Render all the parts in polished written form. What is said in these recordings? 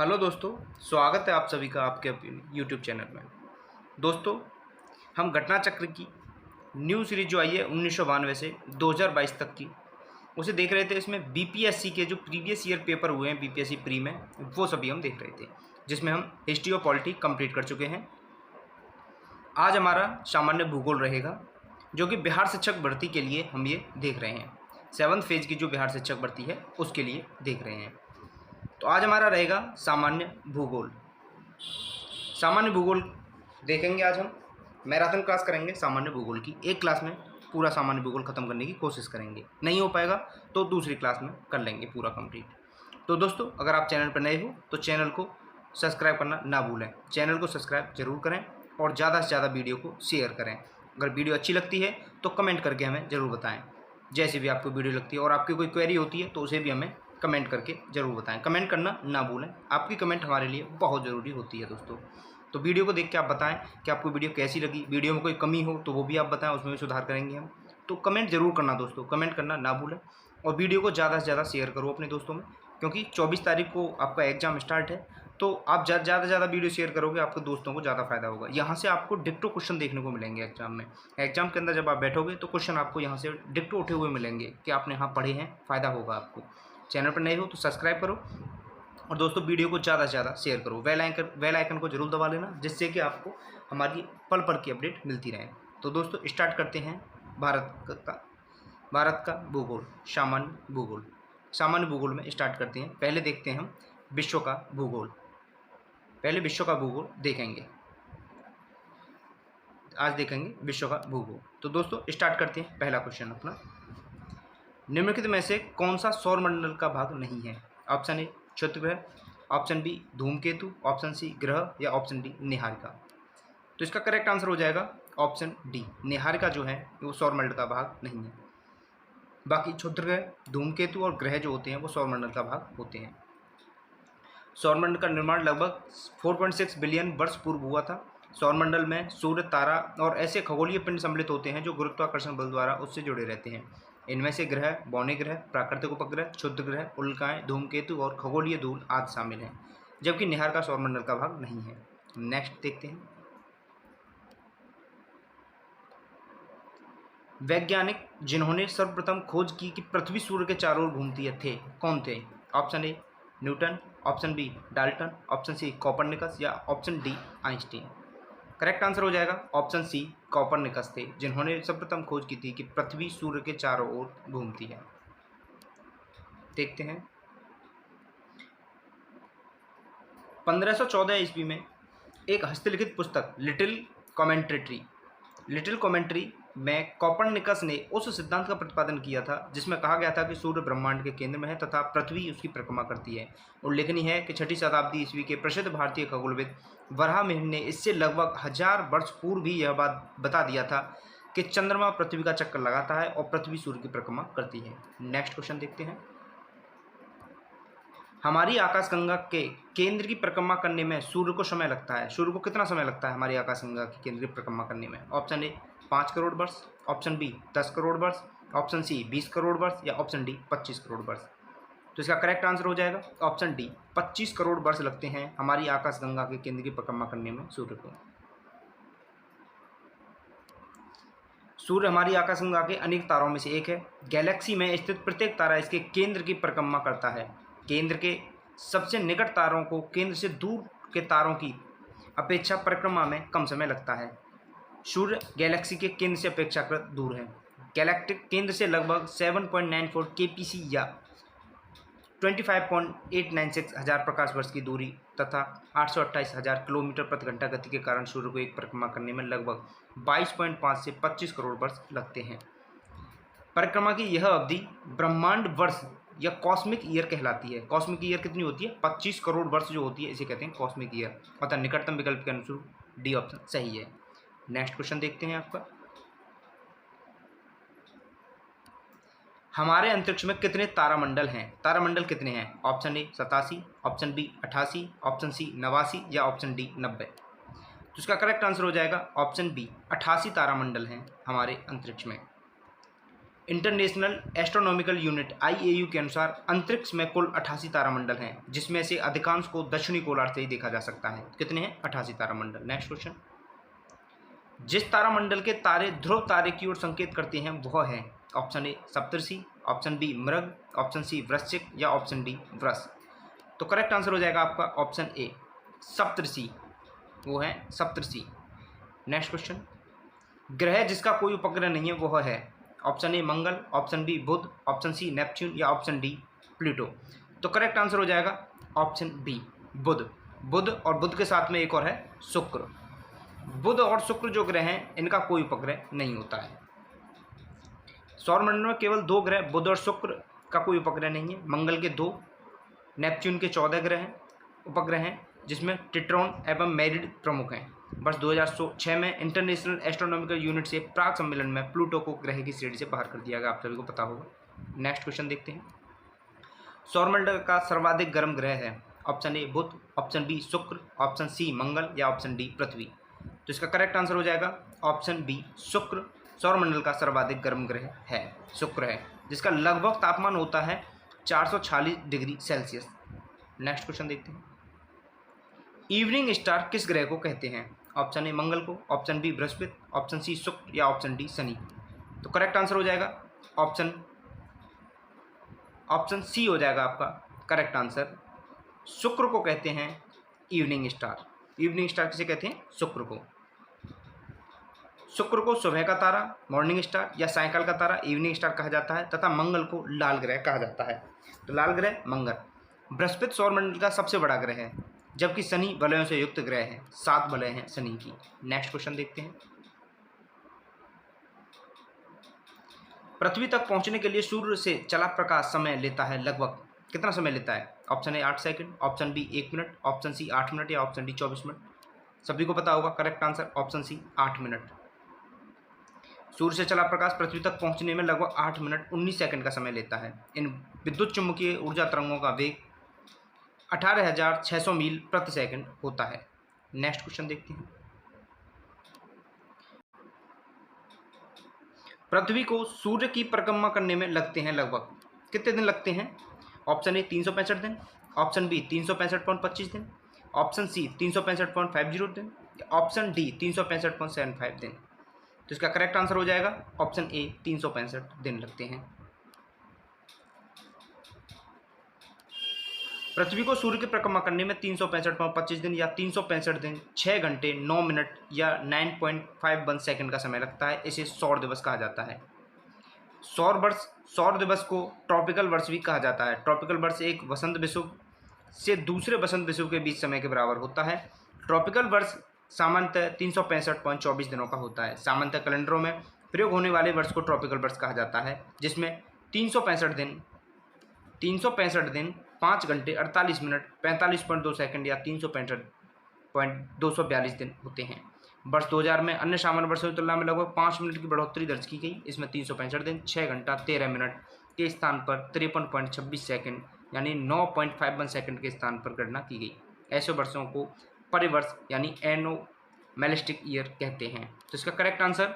Hello दोस्तों, स्वागत है आप सभी का आपके यूट्यूब चैनल में। दोस्तों, हम घटना चक्र की न्यू सीरीज जो आई है 1992 से 2022 तक की, उसे देख रहे थे। इसमें बीपीएससी के जो प्रीवियस ईयर पेपर हुए हैं बीपीएससी प्री में, वो सभी हम देख रहे थे, जिसमें हम हिस्ट्री और पॉलिटी कंप्लीट कर चुके हैं। आज हमारा सामान्य भूगोल रहेगा, जो कि बिहार शिक्षक भर्ती के लिए हम ये देख रहे हैं। 7th फेज की जो बिहार शिक्षक भर्ती है उसके लिए देख रहे हैं। तो आज हमारा रहेगा सामान्य भूगोल। सामान्य भूगोल देखेंगे आज हम। मैराथन क्लास करेंगे सामान्य भूगोल की। एक क्लास में पूरा सामान्य भूगोल ख़त्म करने की कोशिश करेंगे। नहीं हो पाएगा तो दूसरी क्लास में कर लेंगे पूरा कंप्लीट। तो दोस्तों, अगर आप चैनल पर नए हो तो चैनल को सब्सक्राइब करना ना भूलें। चैनल को सब्सक्राइब जरूर करें और ज़्यादा से ज़्यादा वीडियो को शेयर करें। अगर वीडियो अच्छी लगती है तो कमेंट करके हमें ज़रूर बताएँ। जैसे भी आपको वीडियो लगती है और आपकी कोई क्वेरी होती है तो उसे भी हमें कमेंट करके ज़रूर बताएं। कमेंट करना ना भूलें, आपकी कमेंट हमारे लिए बहुत ज़रूरी होती है दोस्तों। तो वीडियो को देख के आप बताएं कि आपको वीडियो कैसी लगी। वीडियो में कोई कमी हो तो वो भी आप बताएं, उसमें भी सुधार करेंगे हम। तो कमेंट ज़रूर करना दोस्तों, कमेंट करना ना भूलें। और वीडियो को ज़्यादा से ज़्यादा शेयर करो अपने दोस्तों में, क्योंकि 24 तारीख को आपका एग्ज़ाम स्टार्ट है। तो आप ज़्यादा से ज़्यादा वीडियो शेयर करोगे, आपके दोस्तों को ज़्यादा फायदा होगा। यहाँ से आपको डिक्टो क्वेश्चन देखने को मिलेंगे एग्जाम में। एग्जाम के अंदर जब आप बैठोगे तो क्वेश्चन आपको यहाँ से डिक्टो उठे हुए मिलेंगे कि आपने यहाँ पढ़े हैं, फ़ायदा होगा आपको। चैनल पर नए हो तो सब्सक्राइब करो और दोस्तों वीडियो को ज़्यादा से ज़्यादा शेयर करो। बेल आइकन को जरूर दबा लेना, जिससे कि आपको हमारी पल पल की अपडेट मिलती रहे। तो दोस्तों, स्टार्ट करते हैं भारत का भूगोल, सामान्य भूगोल। सामान्य भूगोल में स्टार्ट करते हैं। पहले देखते हैं हम विश्व का भूगोल। पहले विश्व का भूगोल देखेंगे। आज देखेंगे विश्व का भूगोल। तो दोस्तों, स्टार्ट करते हैं। पहला क्वेश्चन अपना, निम्नलिखित में से कौन सा सौरमंडल का भाग नहीं है? ऑप्शन ए क्षुद्र ग्रह, ऑप्शन बी धूमकेतु, ऑप्शन सी ग्रह, या ऑप्शन डी निहारिका। तो इसका करेक्ट आंसर हो जाएगा ऑप्शन डी, निहारिका जो है वो सौरमंडल का भाग नहीं है। बाकी क्षुद्र ग्रह, धूमकेतु और ग्रह जो होते हैं वो सौरमंडल का भाग होते हैं। सौरमंडल का निर्माण लगभग 4.6 बिलियन वर्ष पूर्व हुआ था। सौरमंडल में सूर्य, तारा और ऐसे खगोलीय पिंड सम्मिलित होते हैं जो गुरुत्वाकर्षण बल द्वारा उससे जुड़े रहते हैं। इनमें से ग्रह, बौने ग्रह, प्राकृतिक उपग्रह, क्षुद्र ग्रह, उल्काएं, धूमकेतु और खगोलीय धूल आदि शामिल हैं, जबकि निहारिका सौरमंडल का भाग नहीं है। नेक्स्ट देखते हैं। वैज्ञानिक जिन्होंने सर्वप्रथम खोज की कि पृथ्वी सूर्य के चारों ओर घूमती है थे, कौन थे? Option A Newton, option B Dalton, option C Copernicus, या option D Einstein. Correct answer हो जाएगा ऑप्शन सी, कॉपरनिकस थे, जिन्होंने सर्वप्रथम खोज की थी कि पृथ्वी सूर्य के चारों ओर घूमती है। देखते हैं। 1514 ईस्वी में एक हस्तलिखित पुस्तक लिटिल कॉमेंट्री में कॉपरनिकस ने उस सिद्धांत का प्रतिपादन किया था जिसमें कहा गया था कि सूर्य ब्रह्मांड के केंद्र में है तथा पृथ्वी उसकी परिक्रमा करती है। उल्लेखनीय है कि 6ठी शताब्दी ईस्वी के प्रसिद्ध भारतीय खगोलविद वराहमिहिर ने इससे लगभग 1000 वर्ष पूर्व भी यह बात बता दिया था कि चंद्रमा पृथ्वी का चक्कर लगाता है और पृथ्वी सूर्य की परिक्रमा करती है। नेक्स्ट क्वेश्चन देखते हैं। हमारी आकाशगंगा के केंद्र की परिक्रमा करने में सूर्य को समय लगता है। सूर्य को कितना समय लगता है हमारी आकाशगंगा के केंद्र की परिक्रमा करने में? ऑप्शन ए 5 करोड़ वर्ष, ऑप्शन बी 10 करोड़ वर्ष, ऑप्शन सी 20 करोड़ वर्ष, या ऑप्शन डी 25 करोड़ वर्ष। तो इसका करेक्ट आंसर हो जाएगा ऑप्शन डी, 25 करोड़ वर्ष लगते हैं हमारी आकाशगंगा के केंद्र की परिक्रमा करने में सूर्य को। सूर्य हमारी आकाशगंगा के अनेक तारों में से एक है। गैलेक्सी में स्थित प्रत्येक तारा इसके केंद्र की परिक्रमा करता है। केंद्र के सबसे निकट तारों को केंद्र से दूर के तारों की अपेक्षा परिक्रमा में कम समय लगता है। सूर्य गैलेक्सी के केंद्र से अपेक्षाकृत दूर है। गैलेक्टिक केंद्र से लगभग 7.94 kpc या 25.896 हजार प्रकाश वर्ष की दूरी तथा 828,000 किलोमीटर प्रति घंटा गति के कारण सूर्य को एक परिक्रमा करने में लगभग 22.5 से 25 करोड़ वर्ष लगते हैं। परिक्रमा की यह अवधि ब्रह्मांड वर्ष या कॉस्मिक ईयर कहलाती है। कॉस्मिक ईयर कितनी होती है? 25 करोड़ वर्ष जो होती है इसे कहते हैं कॉस्मिक ईयर। अतः निकटतम विकल्प के अनुसार डी ऑप्शन सही है। नेक्स्ट क्वेश्चन देखते हैं आपका, हमारे अंतरिक्ष में कितने तारामंडल हैं? तारामंडल कितने हैं? Option A 87, option B 88, option C 89, या ऑप्शन डी 90। तो इसका करेक्ट आंसर हो जाएगा ऑप्शन बी, 88 तारामंडल हैं हमारे अंतरिक्ष में। इंटरनेशनल एस्ट्रोनॉमिकल यूनिट IAU के अनुसार अंतरिक्ष में कुल 88 तारामंडल हैं, जिसमें से अधिकांश को दक्षिणी गोलार्ध से ही देखा जा सकता है। कितने हैं? 88 तारामंडल। नेक्स्ट क्वेश्चन, जिस तारामंडल के तारे ध्रुव तारे की ओर संकेत करते हैं वह है ऑप्शन ए सप्तर्षि, ऑप्शन बी मृग, ऑप्शन सी वृश्चिक या ऑप्शन डी वृष। तो करेक्ट आंसर हो जाएगा आपका ऑप्शन ए सप्तर्षि, वो है सप्तर्षि। नेक्स्ट क्वेश्चन, ग्रह जिसका कोई उपग्रह नहीं है वह है ऑप्शन ए मंगल, ऑप्शन बी बुध, ऑप्शन सी नेपच्यून या ऑप्शन डी प्लूटो। तो करेक्ट आंसर हो जाएगा ऑप्शन बी बुध। बुध और बुध के साथ में एक और है शुक्र। बुध और शुक्र जो ग्रह हैं इनका कोई उपग्रह नहीं होता है। सौरमंडल में केवल 2 ग्रह बुध और शुक्र का कोई उपग्रह नहीं है। मंगल के 2, नेपच्यून के 14 ग्रह हैं, उपग्रह हैं, जिसमें टिट्रॉन एवं मेरिड प्रमुख हैं। वर्ष 2006 में इंटरनेशनल एस्ट्रोनॉमिकल यूनिट से प्राग सम्मेलन में प्लूटो को ग्रह की श्रेणी से बाहर कर दिया गया, आप सभी को पता होगा। नेक्स्ट क्वेश्चन देखते हैं, सौरमंडल का सर्वाधिक गर्म ग्रह है ऑप्शन ए बुध, ऑप्शन बी शुक्र, ऑप्शन सी मंगल या ऑप्शन डी पृथ्वी। तो इसका करेक्ट आंसर हो जाएगा ऑप्शन बी शुक्र। सौरमंडल का सर्वाधिक गर्म ग्रह है शुक्र है, जिसका लगभग तापमान होता है 446 डिग्री सेल्सियस। नेक्स्ट क्वेश्चन देखते हैं, इवनिंग स्टार किस ग्रह को कहते हैं? ऑप्शन ए मंगल को, ऑप्शन बी बृहस्पति, ऑप्शन सी शुक्र या ऑप्शन डी शनि। तो करेक्ट आंसर हो जाएगा ऑप्शन सी हो जाएगा आपका करेक्ट आंसर। शुक्र को कहते हैं इवनिंग स्टार। इवनिंग स्टार किसे कहते हैं? शुक्र को। शुक्र को सुबह का तारा, मॉर्निंग स्टार या सायंकाल का तारा इवनिंग स्टार कहा जाता है, तथा मंगल को लाल ग्रह कहा जाता है। तो लाल ग्रह मंगल। बृहस्पति सौरमंडल का सबसे बड़ा ग्रह है, जबकि शनि वलयों से युक्त ग्रह है। 7 वलय हैं शनि की। नेक्स्ट क्वेश्चन देखते हैं, पृथ्वी तक पहुंचने के लिए सूर्य से चला प्रकाश समय लेता है लगभग कितना समय लेता है? Option A 8 second, option B 1 minute, option C 8 minute या ऑप्शन डी 24 मिनट। सभी को पता होगा correct answer option C 8 minute. सूर्य से चला प्रकाश पृथ्वी तक पहुंचने में लगभग 8 मिनट 19 सेकंड का समय लेता है। इन विद्युत चुम्बकीय ऊर्जा तरंगों का वेग 18,600 मील प्रति सेकंड होता है। नेक्स्ट क्वेश्चन देखते हैं, पृथ्वी को सूर्य की परिक्रमा करने में लगते हैं लगभग कितने दिन लगते हैं? ऑप्शन ए 365 दिन, ऑप्शन बी 365.25 दिन, ऑप्शन सी 365.50 दिन, ऑप्शन डी 365.75 दिन। तो इसका करेक्ट आंसर हो जाएगा ऑप्शन ए 365 दिन लगते हैं। पृथ्वी को सूर्य की परिक्रमा करने में 365.25 दिन या 365 दिन 6 घंटे 9 मिनट या 9.51 सेकंड का समय लगता है। इसे सौर दिवस कहा जाता है। सौर दिवस को ट्रॉपिकल वर्ष भी कहा जाता है। ट्रॉपिकल वर्ष एक वसंत विषुव से दूसरे वसंत विषुव के बीच समय के बराबर होता है। ट्रॉपिकल वर्ष सामान्यतः 365.24 दिनों का होता है। सामान्यतः कैलेंडरों में प्रयोग होने वाले वर्ष को ट्रॉपिकल वर्ष कहा जाता है, जिसमें 365 दिन 5 घंटे 48 मिनट 45.2 सेकंड या 365.242 दिन होते हैं। वर्ष 2000 में अन्य सामान्य वर्षों की तुलना में लगभग 5 मिनट की बढ़ोतरी दर्ज की गई। इसमें 365 दिन 6 घंटा 13 मिनट के स्थान पर 53.26 सेकंड यानी 9.51 सेकंड के स्थान पर गणना की गई। ऐसे वर्षों को परिवर्ष यानी एनोमेलिस्टिक ईयर कहते हैं। तो इसका करेक्ट आंसर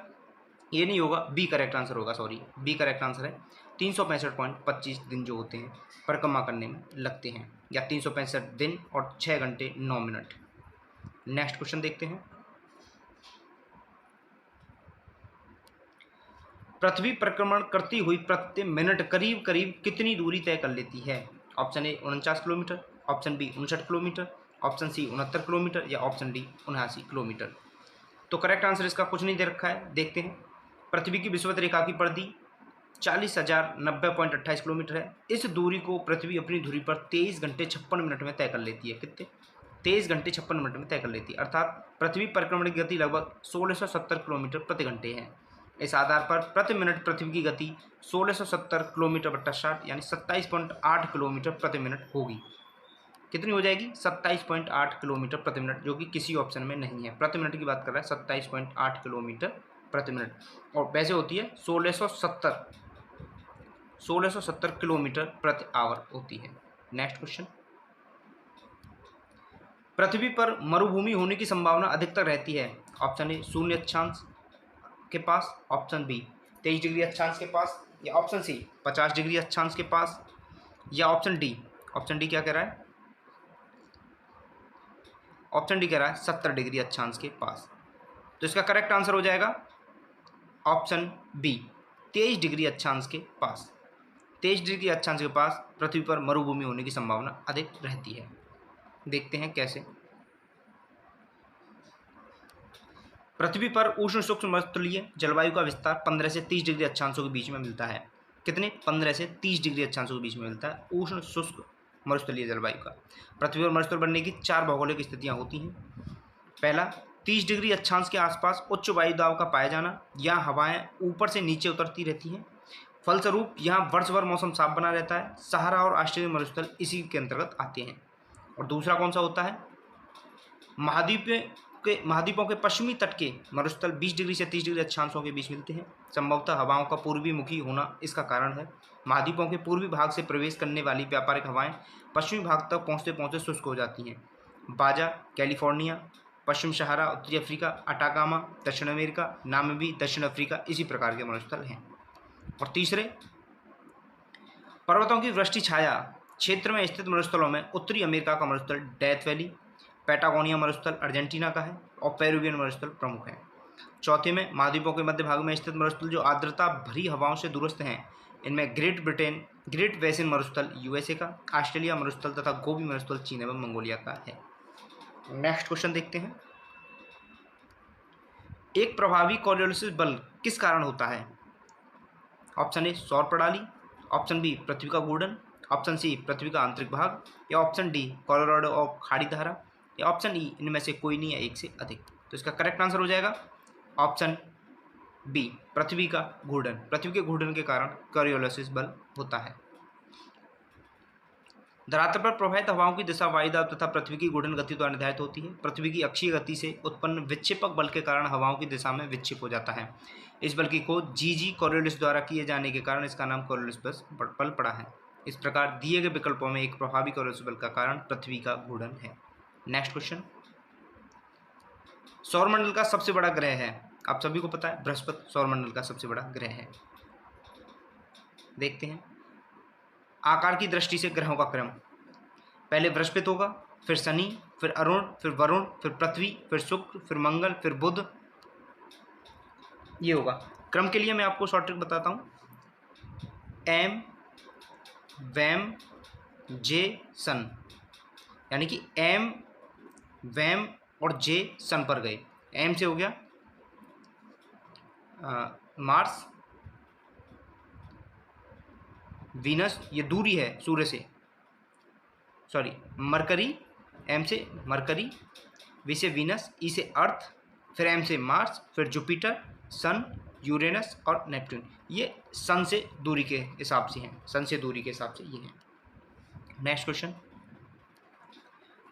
ये नहीं होगा, बी करेक्ट आंसर होगा, सॉरी बी करेक्ट आंसर है। 365.25 दिन जो होते हैं परिक्रमा करने में लगते हैं, या 365 दिन और 6 घंटे 9 मिनट। नेक्स्ट क्वेश्चन देखते हैं, पृथ्वी परिक्रमण करती हुई प्रति मिनट करीब करीब कितनी दूरी तय कर लेती है? Option A 49 kilometre, option B 59 kilometre, option C 69 kilometre या ऑप्शन डी 79 किलोमीटर। तो करेक्ट आंसर इसका कुछ नहीं दे रखा है, देखते हैं। पृथ्वी की विषुवत रेखा की परिधि 40,090.28 किलोमीटर है। इस दूरी को पृथ्वी अपनी धुरी पर 23 घंटे 56 मिनट में तय कर लेती है। कितने? 23 घंटे 56 मिनट में तय कर लेती है। अर्थात पृथ्वी परिक्रमण की गति लगभग 1670 किलोमीटर प्रति घंटे है। इस आधार पर प्रति मिनट पृथ्वी की गति 1670 किलोमीटर बट्टा 60 यानी 27.8 किलोमीटर प्रति मिनट होगी। कितनी हो जाएगी? 27.8 किलोमीटर प्रति मिनट, जो कि किसी ऑप्शन में नहीं है। प्रति मिनट की बात कर रहा है, 27.8 किलोमीटर प्रति मिनट, और वैसे होती है 1670 किलोमीटर प्रति आवर होती है। नेक्स्ट क्वेश्चन, पृथ्वी पर मरुभूमि होने की संभावना अधिकतर रहती है। ऑप्शन ए 0 अक्षांश के पास, ऑप्शन बी 23 डिग्री अक्षांश के पास या ऑप्शन सी 50 डिग्री अक्षांश के पास, या ऑप्शन डी क्या कह रहा है, ऑप्शन डी कह रहा है 70 डिग्री अक्षांश के पास। तो इसका करेक्ट आंसर हो जाएगा ऑप्शन बी 23 डिग्री अक्षांश के पास। 23 डिग्री अक्षांश के पास पृथ्वी पर मरुभूमि होने की संभावना अधिक रहती है। देखते हैं कैसे। पृथ्वी पर उष्ण शुष्क मरुस्थलीय जलवायु का विस्तार 15 से 30 डिग्री अक्षांशों के बीच में मिलता है। कितने? 15 से 30 डिग्री अक्षांशों के बीच में मिलता है उष्ण शुष्क मरुस्थलीय जलवायु का। पृथ्वी पर मरुस्थल बनने की 4 भौगोलिक स्थितियां होती हैं। पहला, 30 डिग्री अक्षांश के आसपास उच्च वायु दाब का पाया जाना, यहाँ हवाएं ऊपर से नीचे उतरती रहती हैं, फलस्वरूप यहाँ वर्ष भर मौसम साफ बना रहता है। सहारा और ऑस्ट्रेलियन मरुस्थल इसी के अंतर्गत आते हैं। और दूसरा कौन सा होता है? महाद्वीपों के पश्चिमी तट के मरुस्थल 20 डिग्री से 30 डिग्री अक्षांशों के बीच मिलते हैं। संभवतः हवाओं का पूर्वी मुखी होना इसका कारण है। महाद्वीपों के पूर्वी भाग से प्रवेश करने वाली व्यापारिक हवाएं पश्चिमी भाग तक पहुंचते पहुंचते शुष्क हो जाती हैं। बाजा, कैलिफोर्निया, पश्चिम सहारा, उत्तरी अफ्रीका, अटाकामा, दक्षिण अमेरिका, नामीबी, दक्षिण अफ्रीका इसी प्रकार के मरुस्थल हैं। और तीसरे, पर्वतों की वृष्टि छाया क्षेत्र में स्थित मरुस्थलों में उत्तरी अमेरिका का मरुस्थल डेथ वैली, पैटागोनिया मरुस्थल अर्जेंटीना का है और पेरुवियन मरुस्थल प्रमुख है। चौथे में, महाद्वीपों के मध्य भाग में स्थित मरुस्थल जो आर्द्रता भरी हवाओं से दूरस्थ हैं, इनमें ग्रेट बेसिन मरुस्थल यूएसए का, ऑस्ट्रेलिया मरुस्थल तथा गोबी मरुस्थल चीन एवं मंगोलिया का है। नेक्स्ट क्वेश्चन देखते हैं। एक प्रभावी कोरियोलिस बल किस कारण होता है? ऑप्शन ए सौर प्रणाली, ऑप्शन बी पृथ्वी का घूर्णन, ऑप्शन सी पृथ्वी का आंतरिक भाग, या ऑप्शन डी कोलोराडो और खाड़ी धारा, या ऑप्शन ई इनमें से कोई नहीं या एक से अधिक। तो इसका करेक्ट आंसर हो जाएगा ऑप्शन बी पृथ्वी का घूर्णन। पृथ्वी के घूर्णन के कारण कोरियोलिस बल होता है। धरातल पर प्रवाहित हवाओं की दिशा वायुदाब तथा पृथ्वी की घूर्णन गति द्वारा निर्धारित होती है। पृथ्वी की अक्षीय गति से उत्पन्न विक्षेपक बल के कारण हवाओं की दिशा में विक्षेप हो जाता है। इस बल की खोज जी कोरियोलिस द्वारा किए जाने के कारण इसका नाम कोरियोलिस बल पड़ा है। इस प्रकार दिए गए विकल्पों में एक प्रभावी कोरियोलिस बल का कारण पृथ्वी का घूर्णन है। Next question. सौरमंडल का सबसे बड़ा ग्रह है, आप सभी को पता है बृहस्पति सौरमंडल का सबसे बड़ा ग्रह है। देखते हैं आकार की दृष्टि से ग्रहों का क्रम। पहले बृहस्पति होगा, फिर शनि, फिर अरुण, फिर वरुण, फिर पृथ्वी, फिर शुक्र, फिर मंगल, फिर बुध, ये होगा। क्रम के लिए मैं आपको शॉर्ट ट्रिक बताता हूँ। एम, वैम, जे, सन, यानी कि एम, वैम और जे सन पर गए। एम से हो गया मार्स, वीनस, ये दूरी है सूर्य से, सॉरी मरकरी, एम से मरकरी, वी से वीनस, ई से अर्थ, फिर एम से मार्स, फिर जुपिटर, सन, यूरेनस और नेपट्टून। ये सन से दूरी के हिसाब से हैं, सन से दूरी के हिसाब से ये हैं। Next question.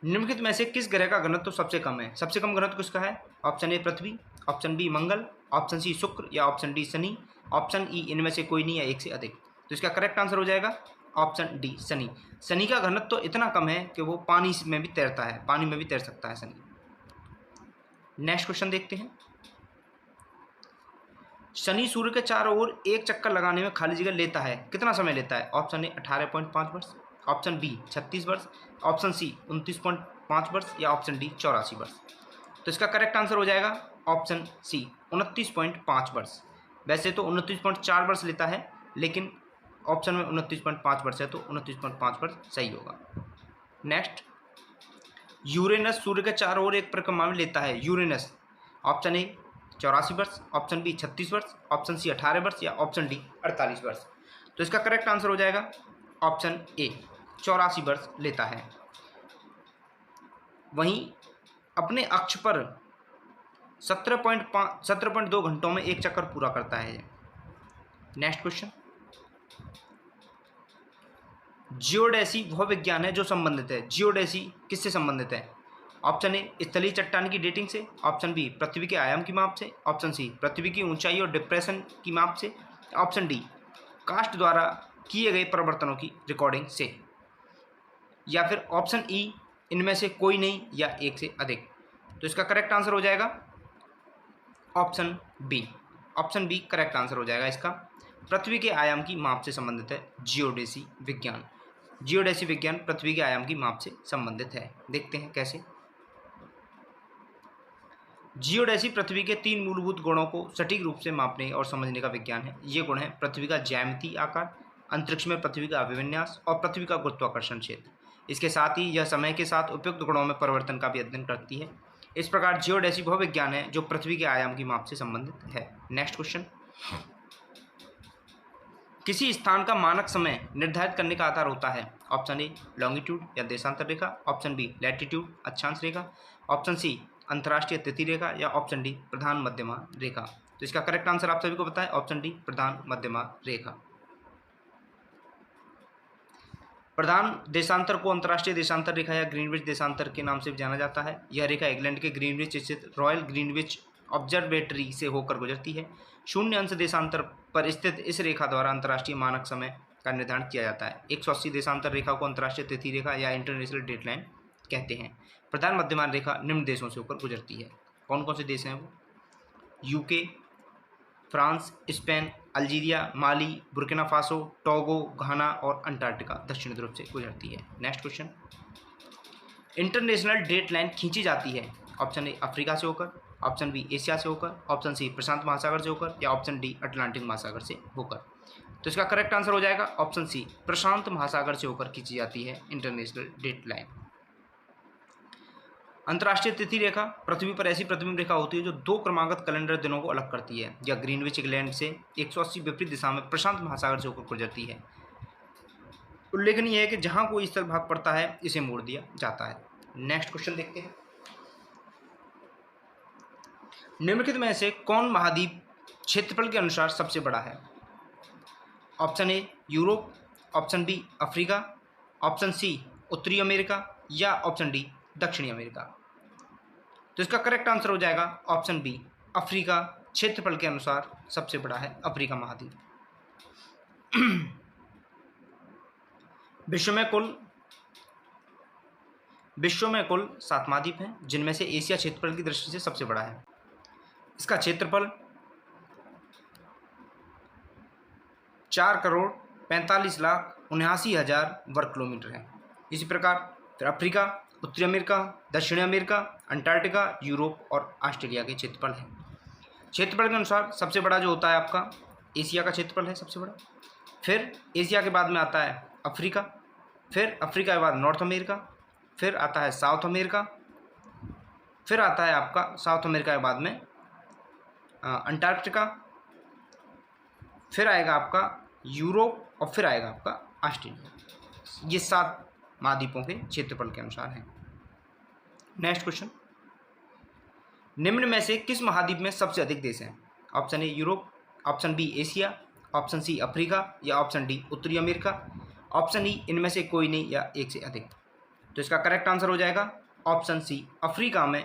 निम्नलिखित में से किस ग्रह का घनत्व सबसे कम है? सबसे कम घनत्व किसका है? ऑप्शन ए पृथ्वी, ऑप्शन बी मंगल, ऑप्शन सी शुक्र, या ऑप्शन डी शनि, ऑप्शन ई इनमें से कोई नहीं या एक से अधिक। तो इसका करेक्ट आंसर हो जाएगा ऑप्शन डी शनि। शनि का घनत्व तो इतना कम है कि वो पानी में भी तैरता है, पानी में भी तैर सकता है शनि। नेक्स्ट क्वेश्चन देखते हैं। शनि सूर्य के चारों ओर एक चक्कर लगाने में खाली जगह लेता है, कितना समय लेता है? ऑप्शन ए 18.5 वर्ष, ऑप्शन बी 36 वर्ष, ऑप्शन सी 29.5 वर्ष, या ऑप्शन डी 84 वर्ष। तो इसका करेक्ट आंसर हो जाएगा ऑप्शन सी 29.5 वर्ष। वैसे तो 29.4 वर्ष लेता है, लेकिन ऑप्शन में 29.5 वर्ष है तो 29.5 वर्ष सही होगा। नेक्स्ट, यूरेनस सूर्य के चारों ओर एक परिक्रमा में लेता है। यूरेनस, ऑप्शन ए 84 वर्ष, ऑप्शन बी 36 वर्ष, ऑप्शन सी 18 वर्ष, या ऑप्शन डी 48 वर्ष। तो इसका करेक्ट आंसर हो जाएगा ऑप्शन ए 84 वर्ष लेता है। वहीं अपने अक्ष पर 17.2 घंटों में एक चक्कर पूरा करता है। Next question. जियोडेसी वह विज्ञान है जो संबंधित है। जियोडेसी किससे संबंधित है? ऑप्शन ए स्थलीय चट्टान की डेटिंग से, ऑप्शन बी पृथ्वी के आयाम की माप से, ऑप्शन सी पृथ्वी की ऊंचाई और डिप्रेशन की माप से, ऑप्शन डी कास्ट द्वारा किए गए परिवर्तनों की रिकॉर्डिंग से, या फिर ऑप्शन ई इनमें से कोई नहीं या एक से अधिक। तो इसका करेक्ट आंसर हो जाएगा option B. Option B correct answer हो जाएगा इसका। पृथ्वी के आयाम की माप से संबंधित है? जियोडेसी विज्ञान। जियोडेसी विज्ञान पृथ्वी के आयाम की माप से संबंधित है। देखते हैं कैसे। जियोडेसी पृथ्वी के 3 मूलभूत गुणों को सटीक रूप से मापने और समझने का विज्ञान है। ये गुण है पृथ्वी का ज्यामितीय आकार, अंतरिक्ष में पृथ्वी का अभिविन्यास और पृथ्वी का गुरुत्वाकर्षण क्षेत्र। इसके साथ ही यह समय के साथ उपयुक्त गुणों में परिवर्तन का भी अध्ययन करती है। इस प्रकार जियोडेसी वह विज्ञान है जो पृथ्वी के आयाम की माप से संबंधित है। Next question. किसी स्थान का मानक समय निर्धारित करने का आधार होता है? ऑप्शन ए लॉन्गिट्यूड या देशांतर रेखा, ऑप्शन बी लैटिट्यूड अक्षांश रेखा, ऑप्शन सी अंतर्राष्ट्रीय तिथि रेखा या ऑप्शन डी प्रधान मध्यमा रेखा। तो इसका करेक्ट आंसर आप सभी को पता है, ऑप्शन डी प्रधान मध्यमा रेखा। प्रधान देशांतर को अंतर्राष्ट्रीय देशांतर रेखा या ग्रीनविच देशांतर के नाम से भी जाना जाता है। यह रेखा इंग्लैंड के ग्रीनविच स्थित रॉयल ग्रीनविच ऑब्जर्वेटरी से होकर गुजरती है। 0 अंश देशांतर पर स्थित इस रेखा द्वारा अंतर्राष्ट्रीय मानक समय का निर्धारण किया जाता है। 180 देशांतर रेखा को अंतर्राष्ट्रीय तिथि रेखा या इंटरनेशनल डेटलाइन कहते हैं। प्रधान मध्यमान रेखा निम्न देशों से होकर गुजरती है। कौन कौन से देश हैं वो? UK, France, Spain, Algeria, Mali, Burkina Faso, Togo, Ghana और अंटार्कटिका दक्षिण ध्रुव से गुजरती है। Next question. International date line खींची जाती है? ऑप्शन ए अफ्रीका से होकर, ऑप्शन बी एशिया से होकर, ऑप्शन सी प्रशांत महासागर से होकर या ऑप्शन डी अटलांटिक महासागर से होकर। तो इसका करेक्ट आंसर हो जाएगा ऑप्शन सी प्रशांत महासागर से होकर खींची जाती है इंटरनेशनल डेट लाइन। अंतर्राष्ट्रीय तिथि रेखा पृथ्वी पर ऐसी प्रतिबिंब रेखा होती है जो 2 क्रमागत कैलेंडर दिनों को अलग करती है। यह ग्रीनविच इंग्लैंड से 180 विपरीत दिशा में प्रशांत महासागर से होकर गुजरती है। उल्लेखनीय है कि जहां कोई स्थल भाग पड़ता है इसे मोड़ दिया जाता है। नेक्स्ट क्वेश्चन देखते हैं। निम्नलिखित में से कौन महाद्वीप क्षेत्रफल के अनुसार सबसे बड़ा है? Option A Europe, option B Africa, option C उत्तरी अमेरिका या ऑप्शन डी दक्षिणी अमेरिका। तो इसका करेक्ट आंसर हो जाएगा ऑप्शन बी अफ्रीका क्षेत्रफल के अनुसार सबसे बड़ा है अफ्रीका महाद्वीप। विश्व में कुल 7 महाद्वीप हैं, जिनमें से एशिया क्षेत्रफल की दृष्टि से सबसे बड़ा है। इसका क्षेत्रफल 4,45,79,000 वर्ग किलोमीटर है। इसी प्रकार फिर अफ्रीका, उत्तरी अमेरिका, दक्षिणी अमेरिका, अंटार्कटिका, यूरोप और ऑस्ट्रेलिया के क्षेत्रफल है। क्षेत्रफल के अनुसार सबसे बड़ा जो होता है आपका एशिया का क्षेत्रफल है सबसे बड़ा, फिर एशिया के बाद में आता है अफ्रीका, फिर अफ्रीका के बाद नॉर्थ अमेरिका, फिर आता है साउथ अमेरिका, फिर आता है आपका साउथ अमेरिका के बाद में अंटार्कटिका, फिर आएगा आपका यूरोप और फिर आएगा आपका ऑस्ट्रेलिया। ये 7 महाद्वीपों के क्षेत्रफल के अनुसार हैं। Next question. निम्न में से किस महाद्वीप में सबसे अधिक देश हैं? Option A Europe, option B Asia, option C Africa या ऑप्शन डी उत्तरी अमेरिका, ऑप्शन ई इनमें से कोई नहीं या एक से अधिक। तो इसका करेक्ट आंसर हो जाएगा ऑप्शन सी अफ्रीका में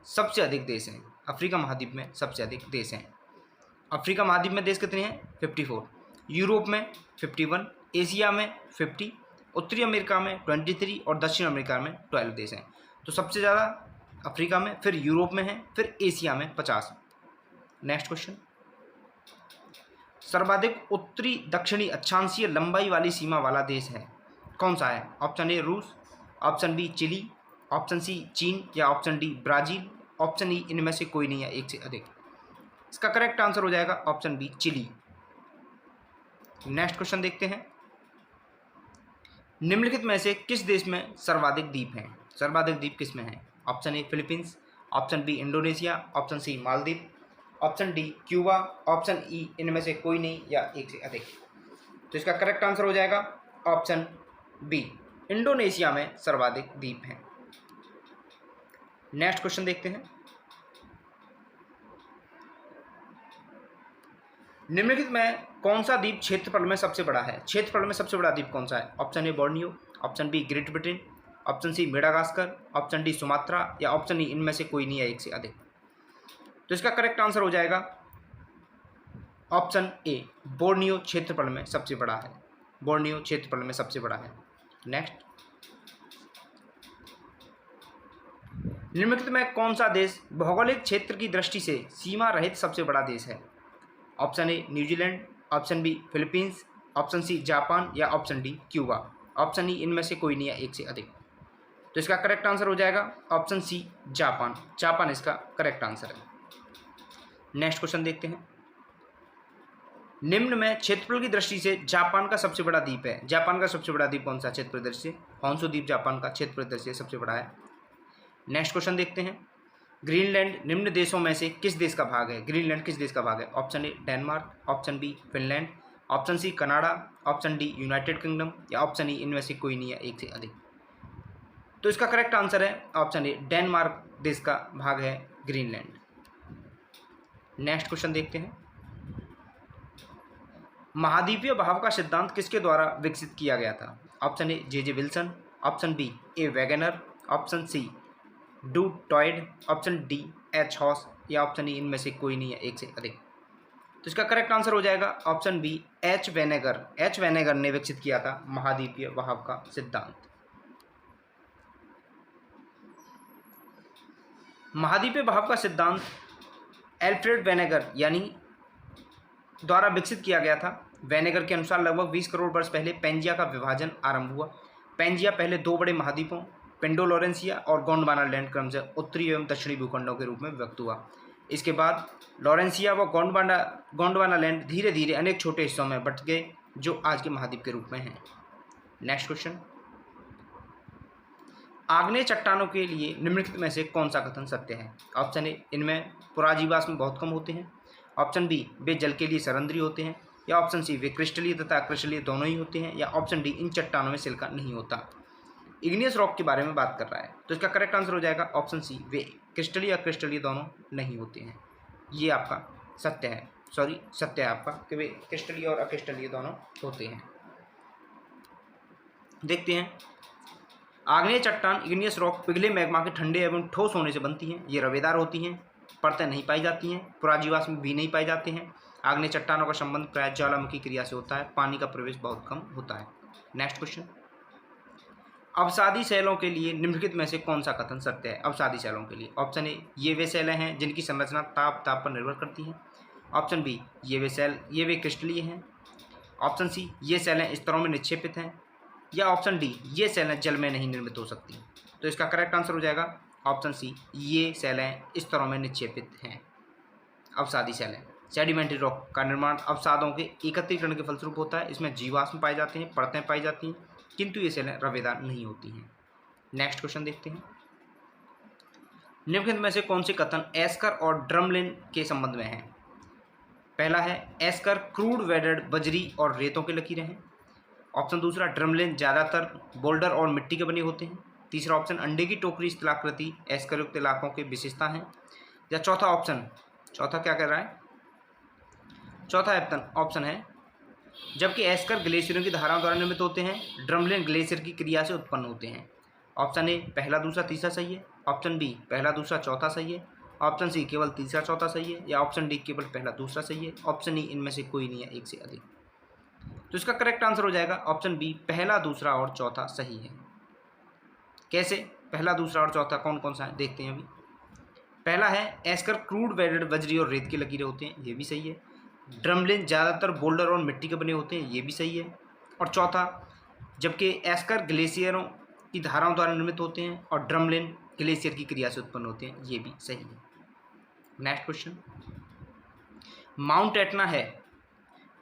सबसे अधिक देश हैं। अफ्रीका महाद्वीप में सबसे अधिक देश हैं। अफ्रीका महाद्वीप में देश कितने हैं? 54, यूरोप में 51, एशिया में 50, उत्तरी अमेरिका में 23 और दक्षिण अमेरिका में 12 देश हैं। तो सबसे ज़्यादा अफ्रीका में, फिर यूरोप में है, फिर एशिया में 50। Next question. सर्वाधिक उत्तरी दक्षिणी अक्षांशीय लंबाई वाली सीमा वाला देश है कौन सा है? ऑप्शन ए रूस, option B Chile, option C चीन या option D Brazil, option E इनमें से कोई नहीं या एक से अधिक। इसका करेक्ट आंसर हो जाएगा option B Chile. Next question देखते हैं। निम्नलिखित में से किस देश में सर्वाधिक द्वीप हैं? सर्वाधिक द्वीप किस में है? Option A Philippines, option B Indonesia, option C Maldives, option D Cuba, option E इनमें से कोई नहीं या एक से अधिक। तो इसका करेक्ट आंसर हो जाएगा ऑप्शन बी इंडोनेशिया में सर्वाधिक द्वीप हैं। नेक्स्ट क्वेश्चन देखते हैं। निम्नलिखित में कौन सा द्वीप क्षेत्रफल में सबसे बड़ा है? क्षेत्रफल में सबसे बड़ा द्वीप कौन सा है? Option A Borneo, option B Great Britain, option C Madagascar, option D Sumatra या ऑप्शन ई इनमें से कोई नहीं है एक से अधिक। तो इसका करेक्ट आंसर हो जाएगा ऑप्शन ए बोर्नियो क्षेत्रफल में सबसे बड़ा है। बोर्नियो क्षेत्रफल में सबसे बड़ा है। नेक्स्ट। निम्नलिखित में कौन सा देश भौगोलिक क्षेत्र की दृष्टि से सीमा रहित सबसे बड़ा देश है? Option A New Zealand, option B Philippines, option C Japan या option D Cuba. Option E इनमें से कोई नहीं है एक से अधिक। तो इसका करेक्ट आंसर हो जाएगा ऑप्शन सी जापान। जापान इसका करेक्ट आंसर है। नेक्स्ट क्वेश्चन देखते हैं। निम्न में क्षेत्रफल की दृष्टि से जापान का सबसे बड़ा द्वीप है। जापान का सबसे बड़ा द्वीप कौन सा क्षेत्रफल दृष्टि से? होन्शु द्वीप जापान का क्षेत्रफल दृष्टि से सबसे बड़ा है। नेक्स्ट क्वेश्चन देखते हैं। ग्रीनलैंड निम्न देशों में से किस देश का भाग है? ग्रीनलैंड किस देश का भाग है? Option A Denmark, option B Finland, option C Canada, option D United Kingdom या ऑप्शन ई इनमें से कोई नहीं है एक से अधिक। तो इसका करेक्ट आंसर है ऑप्शन ए डेनमार्क देश का भाग है ग्रीनलैंड। नेक्स्ट क्वेश्चन देखते हैं। महाद्वीपीय भाव का सिद्धांत किसके द्वारा विकसित किया गया था? Option A J Wilson, option B A Wegener, option C du Toit, option D H Hess या ऑप्शन ई इनमें से कोई नहीं है एक से अधिक। तो इसका करेक्ट आंसर हो जाएगा ऑप्शन बी एच वेनेगर। एच वेनेगर ने विकसित किया था महाद्वीपीय भाव का सिद्धांत। महाद्वीपीय भाव का सिद्धांत एल्फ्रेड वेनेगर यानी द्वारा विकसित किया गया था। वेनेगर के अनुसार लगभग 20 करोड़ वर्ष पहले पेंजिया का विभाजन आरंभ हुआ। पेंजिया पहले दो बड़े महाद्वीपों पिंडो लॉरेंसिया और गोंडवाना लैंड क्रमशः उत्तरी एवं दक्षिणी भूखंडों के रूप में विभक्त हुआ। इसके बाद लॉरेंसिया व गोंडवाना लैंड धीरे धीरे अनेक छोटे हिस्सों में बंट गए जो आज के महाद्वीप के रूप में हैं। Next question. आग्नेय चट्टानों के लिए निम्नलिखित में से कौन सा कथन सत्य है? ऑप्शन ए इनमें पुराजीवाश्म बहुत कम होते हैं, ऑप्शन बी वे जल के लिए सरंद्री होते हैं, या ऑप्शन सी वे क्रिस्टलीय तथा अक्रिस्टलीय दोनों ही होते हैं, या ऑप्शन डी इन चट्टानों में सिलिका नहीं होता। इग्नियस रॉक के बारे में बात कर रहा है तो इसका करेक्ट आंसर हो जाएगा ऑप्शन सी वे क्रिस्टलीय अक्रिस्टलीय दोनों नहीं होते हैं। ये आपका सत्य है, सत्य है आपका कि वे क्रिस्टलीय और अक्रिस्टलीय दोनों होते हैं। देखते हैं। आग्नेय चट्टान इग्नियस रॉक पिघले मैग्मा के ठंडे एवं ठोस होने से बनती हैं। ये रवेदार होती हैं, परतें नहीं पाई जाती हैं, पुराजीवाश्म भी नहीं पाए जाते हैं। आग्नेय चट्टानों का संबंध प्राय ज्वालामुखी क्रिया से होता है। पानी का प्रवेश बहुत कम होता है। Next question. अवसादी सेलों के लिए निम्नलिखित में से कौन सा कथन सत्य है? अवसादी सेलों के लिए ऑप्शन ए ये वे सेलें हैं जिनकी संरचना ताप पर निर्भर करती है, ऑप्शन बी ये वे क्रिस्टलीय हैं, ऑप्शन सी ये सेलें स्तरों में निक्षेपित हैं, या ऑप्शन डी ये सेलें जल में नहीं निर्मित हो सकती। तो इसका करेक्ट आंसर हो जाएगा ऑप्शन सी ये सेलें स्तरों में निक्षेपित हैं। अवसादी सेलें। सेडिमेंट्री रॉक का निर्माण अवसादों के एकत्रीकरण के फलस्वरूप होता है। इसमें जीवाश्म पाए जाते हैं, परतें पाई जाती हैं, किंतु ये सेलें रवेदार नहीं होती हैं। नेक्स्ट क्वेश्चन देखते हैं। निम्नलिखित में से कौन से कथन एस्कर और ड्रमलिन के संबंध में हैं? पहला है एस्कर क्रूड वेडेड बजरी और रेतों के लकीरें हैं, ऑप्शन दूसरा ड्रमलिन ज़्यादातर बोल्डर और मिट्टी के बने होते हैं, तीसरा ऑप्शन अंडे की टोकरी स्थलाकृति एस्करयुक्त इलाकों की विशेषता है, या चौथा क्या कह रहा है? चौथा ऑप्शन है जबकि एस्कर ग्लेशियरों की धाराओं द्वारा निर्मित होते हैं, ड्रमलिन ग्लेशियर की क्रिया से उत्पन्न होते हैं। ऑप्शन ए पहला दूसरा तीसरा सही है, ऑप्शन बी पहला दूसरा चौथा सही है, ऑप्शन सी केवल तीसरा चौथा सही है, या ऑप्शन डी केवल पहला दूसरा सही है, ऑप्शन ई इनमें से कोई नहीं है एक से अधिक। तो इसका करेक्ट आंसर हो जाएगा ऑप्शन बी पहला दूसरा और चौथा सही है। कैसे? पहला दूसरा और चौथा कौन कौन सा है देखते हैं अभी। पहला है एस्कर क्रूड वेडेड बजरी और रेत के लकीरें होते हैं, ये भी सही है। ड्रमलिन ज़्यादातर बोल्डर और मिट्टी के बने होते हैं, ये भी सही है। और चौथा जबकि एस्कर ग्लेशियरों की धाराओं द्वारा निर्मित होते हैं और ड्रमलिन ग्लेशियर की क्रिया से उत्पन्न होते हैं, ये भी सही है। Next question. माउंट एटना है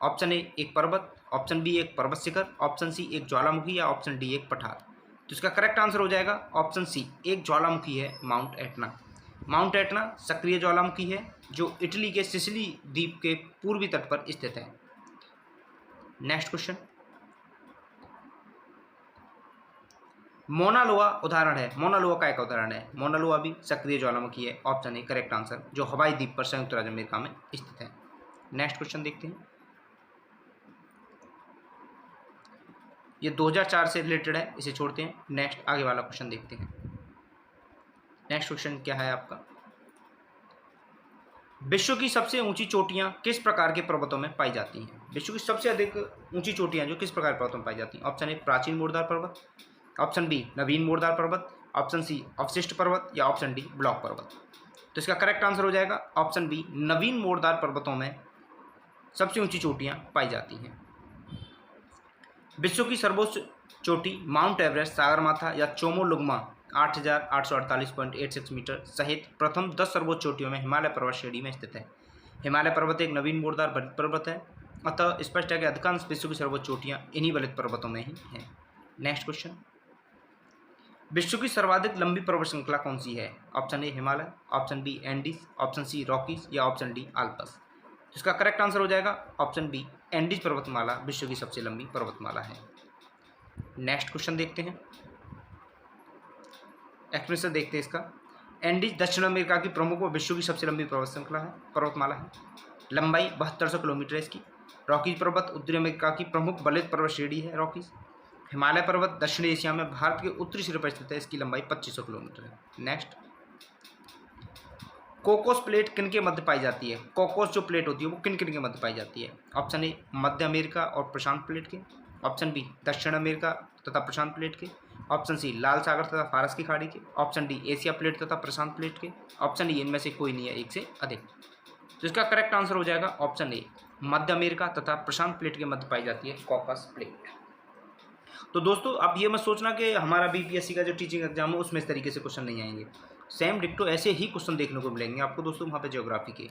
ऑप्शन ए एक पर्वत, ऑप्शन बी एक पर्वत शिखर, ऑप्शन सी एक ज्वालामुखी, या ऑप्शन डी एक पठार। तो इसका करेक्ट आंसर हो जाएगा ऑप्शन सी एक ज्वालामुखी है माउंट एटना। माउंट एटना सक्रिय ज्वालामुखी है जो इटली के सिसिली द्वीप के पूर्वी तट पर स्थित है। Next question. मोनालोआ उदाहरण है। मोनालोआ का एक उदाहरण है। मोनालोआ भी सक्रिय ज्वालामुखी है, ऑप्शन ए करेक्ट आंसर, जो हवाई द्वीप पर संयुक्त राज्य अमेरिका में स्थित है। नेक्स्ट क्वेश्चन देखते हैं। ये 2004 से रिलेटेड है, इसे छोड़ते हैं। नेक्स्ट आगे वाला क्वेश्चन देखते हैं। नेक्स्ट क्वेश्चन क्या है आपका? विश्व की सबसे ऊंची चोटियां किस प्रकार के पर्वतों में पाई जाती हैं? विश्व की सबसे अधिक ऊंची चोटियां जो किस प्रकार के पर्वतों में पाई जाती हैं? ऑप्शन ए प्राचीन मोरदार पर्वत, ऑप्शन बी नवीन मोरदार पर्वत, ऑप्शन सी अवशिष्ट पर्वत, या ऑप्शन डी ब्लॉक पर्वत। तो इसका करेक्ट आंसर हो जाएगा ऑप्शन बी नवीन मोरदार पर्वतों में सबसे ऊंची चोटियां पाई जाती हैं। विश्व की सर्वोच्च चोटी माउंट एवरेस्ट, सागरमाथा या चोमोलुंगमा 8,848.86 मीटर सहित प्रथम 10 सर्वोच्च चोटियों में हिमालय पर्वत श्रेणी में स्थित है। हिमालय पर्वत एक नवीन मोड़दार बलित पर्वत है, अतः स्पष्ट है कि अधिकांश विश्व की सर्वोच्च चोटियां इन्हीं बलित पर्वतों में ही हैं। नेक्स्ट क्वेश्चन, विश्व की सर्वाधिक लंबी पर्वत श्रृंखला कौन सी है? Option A Himalaya, option B Andes, option C Rockies या ऑप्शन डी आल्पस। इसका करेक्ट आंसर हो जाएगा ऑप्शन बी, एंडीज पर्वतमाला विश्व की सबसे लंबी पर्वतमाला है। नेक्स्ट क्वेश्चन देखते हैं, एक्सप्लेनेशन देखते हैं इसका। एंडीज दक्षिण अमेरिका की प्रमुख व विश्व की सबसे लंबी पर्वत श्रृंखला है, पर्वतमाला है। लंबाई 7200 किलोमीटर है इसकी। रॉकीज पर्वत उत्तरी अमेरिका की प्रमुख बलित पर्वत श्रेणी है रॉकीज। हिमालय पर्वत दक्षिण एशिया में भारत के उत्तरी सिरे पर स्थित है, इसकी लंबाई 2500 किलोमीटर है। नेक्स्ट, कोकोस प्लेट किन के मध्य पाई जाती है? कोकोस जो प्लेट होती है वो किन किन के मध्य पाई जाती है? ऑप्शन ए मध्य अमेरिका और प्रशांत प्लेट के, ऑप्शन बी दक्षिण अमेरिका तथा प्रशांत प्लेट के, ऑप्शन सी लाल सागर तथा फारस की खाड़ी के, ऑप्शन डी एशिया प्लेट तथा प्रशांत प्लेट के, ऑप्शन ई इनमें से कोई नहीं है, एक से अधिक। तो इसका करेक्ट आंसर हो जाएगा ऑप्शन ए, मध्य अमेरिका तथा प्रशांत प्लेट के मध्य पाई जाती है कॉकस प्लेट। तो दोस्तों आप ये मत सोचना कि हमारा बीपीएससी का जो टीचिंग एग्जाम है उसमें इस तरीके से क्वेश्चन नहीं आएंगे। सेम डिक्टो ऐसे ही क्वेश्चन देखने को मिलेंगे आपको दोस्तों वहाँ पे ज्योग्राफी के।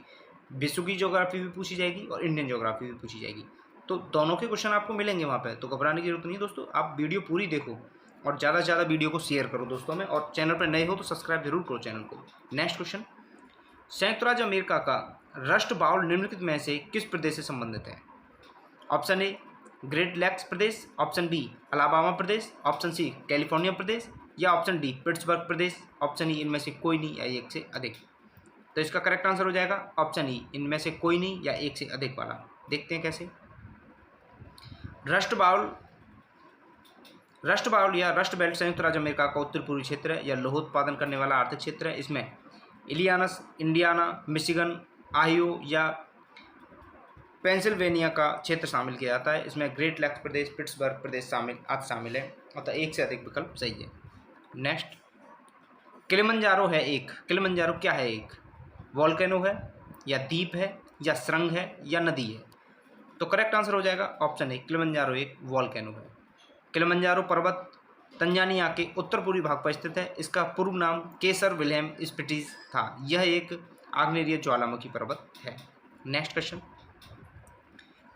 विश्व की ज्योग्राफी भी पूछी जाएगी और इंडियन ज्योग्राफी भी पूछी जाएगी, तो दोनों के क्वेश्चन आपको मिलेंगे वहाँ पे, तो घबराने की जरूरत नहीं दोस्तों। आप वीडियो पूरी देखो और ज़्यादा से ज़्यादा वीडियो को शेयर करो दोस्तों में, और चैनल पर नए हो तो सब्सक्राइब जरूर करो चैनल को। नेक्स्ट क्वेश्चन, संयुक्त राज्य अमेरिका का राष्ट्र बाउल निम्नलिखित में से किस प्रदेश से संबंधित है? ऑप्शन ए ग्रेट लैक्स प्रदेश, ऑप्शन बी अलाबामा प्रदेश, ऑप्शन सी कैलिफोर्निया प्रदेश या ऑप्शन डी पिट्सबर्ग प्रदेश, ऑप्शन ई इनमें से कोई नहीं या एक से अधिक। तो इसका करेक्ट आंसर हो जाएगा ऑप्शन ई, इनमें से कोई नहीं या एक से अधिक वाला। देखते हैं कैसे। रस्ट बाउल या रस्ट बेल्ट संयुक्त राज्य अमेरिका का उत्तर पूर्वी क्षेत्र है, यह लोह उत्पादन करने वाला आर्थिक क्षेत्र है। इसमें इलियानस, इंडियाना, मिशिगन, आहियो या पेंसिल्वेनिया का क्षेत्र शामिल किया जाता है। इसमें ग्रेट लैक्स प्रदेश, पिट्सबर्ग प्रदेश शामिल है, अतः एक से अधिक विकल्प सही है। नेक्स्ट, किलिमंजारो है एक, किलिमंजारो क्या है? एक वॉल्केनो है या द्वीप है या सुरंग है या नदी है? तो करेक्ट आंसर हो जाएगा ऑप्शन ए, किलिमंजारो एक वॉल्केनो है। किलिमंजारो पर्वत तंजानिया के उत्तर पूर्वी भाग पर स्थित है। इसका पूर्व नाम केसर विलियम स्पिटीज था। यह एक आग्नेय ज्वालामुखी पर्वत है। नेक्स्ट क्वेश्चन,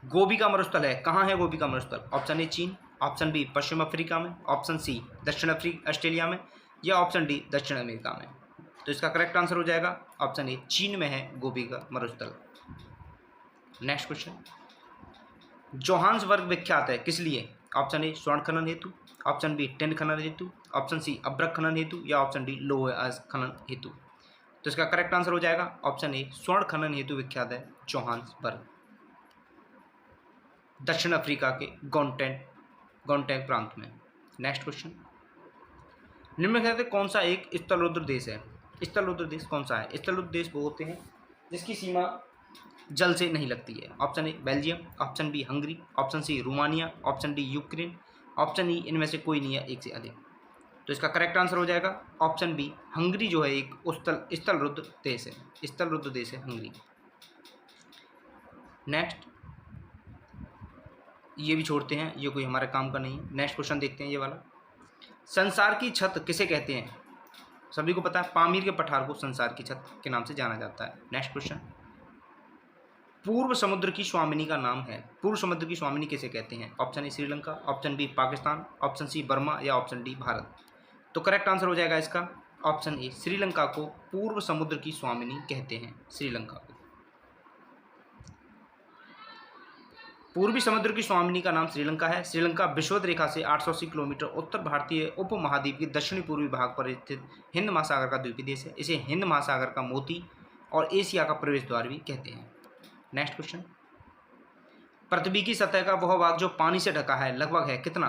गोबी का मरुस्थल है, कहाँ है गोबी का मरुस्थल? ऑप्शन ए चीन, ऑप्शन बी पश्चिम अफ्रीका में, ऑप्शन सी दक्षिण ऑस्ट्रेलिया में या ऑप्शन डी दक्षिण अमेरिका में। तो इसका करेक्ट आंसर हो जाएगा ऑप्शन ए, चीन में है गोबी का मरुस्थल। नेक्स्ट क्वेश्चन, जोहान्सबर्ग विख्यात है किस लिए? ऑप्शन ए स्वर्ण खनन हेतु, ऑप्शन बी टिन खनन हेतु, ऑप्शन सी अभ्रक खनन हेतु या ऑप्शन डी लोह खनन हेतु। तो इसका करेक्ट आंसर हो जाएगा ऑप्शन ए, स्वर्ण खनन हेतु विख्यात है जोहान्सबर्ग, दक्षिण अफ्रीका के गौनटेंग प्रांत में। नेक्स्ट क्वेश्चन, निम्नलिखित में कौन सा एक स्थलरुद्र देश है? स्थलरुद्र देश कौन सा है? स्थलरुद्र देश वो होते हैं जिसकी सीमा जल से नहीं लगती है। Option A Belgium, option B Hungary, option C Romania, option D Ukraine, option E इनमें से कोई नहीं है, एक से अधिक। तो इसका करेक्ट आंसर हो जाएगा ऑप्शन बी, हंगरी जो है एक स्थलरुद्र देश है, स्थलरुद्र देश है हंगरी। नेक्स्ट, ये भी छोड़ते हैं, ये कोई हमारे काम का नहीं है। नेक्स्ट क्वेश्चन देखते हैं ये वाला, संसार की छत किसे कहते हैं? सभी को पता है, पामीर के पठार को संसार की छत के नाम से जाना जाता है। नेक्स्ट क्वेश्चन, पूर्व समुद्र की स्वामिनी का नाम है, पूर्व समुद्र की स्वामिनी किसे कहते हैं? Option A Sri Lanka, option B Pakistan, option C Burma या ऑप्शन डी भारत। तो करेक्ट आंसर हो जाएगा इसका ऑप्शन ए, श्रीलंका को पूर्व समुद्र की स्वामिनी कहते हैं, श्रीलंका को। पूर्वी समुद्र की स्वामिनी का नाम श्रीलंका है। श्रीलंका विषुवत रेखा से 880 किलोमीटर उत्तर भारतीय उपमहाद्वीप के दक्षिणी पूर्वी भाग पर स्थित हिंद महासागर का द्वीपीय देश है। इसे हिंद महासागर का मोती और एशिया का प्रवेश द्वार भी कहते हैं। नेक्स्ट क्वेश्चन, पृथ्वी की सतह का वह भाग जो पानी से ढका है लगभग है कितना?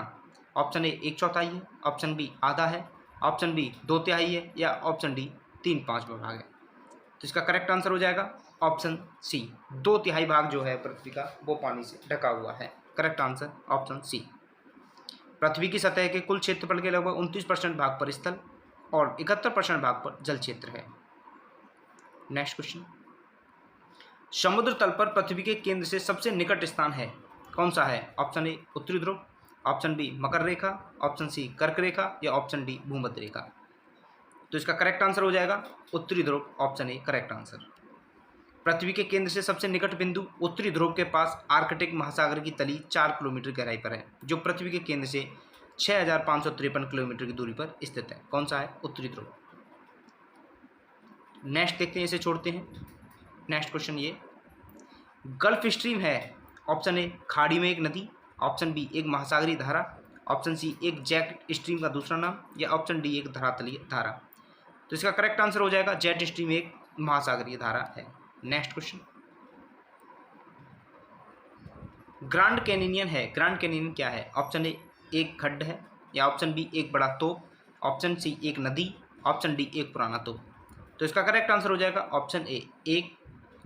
ऑप्शन ए 1/4 है, ऑप्शन बी आधा है, ऑप्शन बी 2/3 है या ऑप्शन डी 3/5 भाग है। तो इसका करेक्ट आंसर हो जाएगा ऑप्शन सी, 2/3 भाग जो है पृथ्वी का वो पानी से ढका हुआ है। Correct answer option C. पृथ्वी की सतह के कुल क्षेत्रफल के लगभग 29% भाग पर स्थल और 71% भाग पर जल क्षेत्र है। नेक्स्ट क्वेश्चन, समुद्र तल पर पृथ्वी के केंद्र से सबसे निकट स्थान है, कौन सा है? ऑप्शन ए उत्तरी ध्रुव, ऑप्शन बी मकर रेखा, ऑप्शन सी कर्क रेखा या ऑप्शन डी भूमध्य रेखा। तो इसका करेक्ट आंसर हो जाएगा उत्तरी ध्रुव, ऑप्शन ए करेक्ट आंसर। पृथ्वी के केंद्र से सबसे निकट बिंदु उत्तरी ध्रुव के पास आर्कटिक महासागर की तली 4 किलोमीटर गहराई पर है, जो पृथ्वी के केंद्र से 6553 किलोमीटर की दूरी पर स्थित है। कौन सा है? उत्तरी ध्रुव। नेक्स्ट देखते हैं, इसे छोड़ते हैं। नेक्स्ट क्वेश्चन ये, गल्फ स्ट्रीम है, ऑप्शन ए खाड़ी में एक नदी, ऑप्शन बी एक महासागरीय धारा, ऑप्शन सी एक जेट स्ट्रीम का दूसरा नाम या ऑप्शन डी एक धरातलीय धारा। तो इसका करेक्ट आंसर हो जाएगा जेट स्ट्रीम एक महासागरीय धारा है। नेक्स्ट क्वेश्चन, ग्रैंड कैनियन है, ग्रैंड कैनियन क्या है? ऑप्शन ए एक खड्ड है या ऑप्शन बी एक बड़ा तोप, ऑप्शन सी एक नदी, ऑप्शन डी एक पुराना तोप। तो इसका करेक्ट आंसर हो जाएगा ऑप्शन ए एक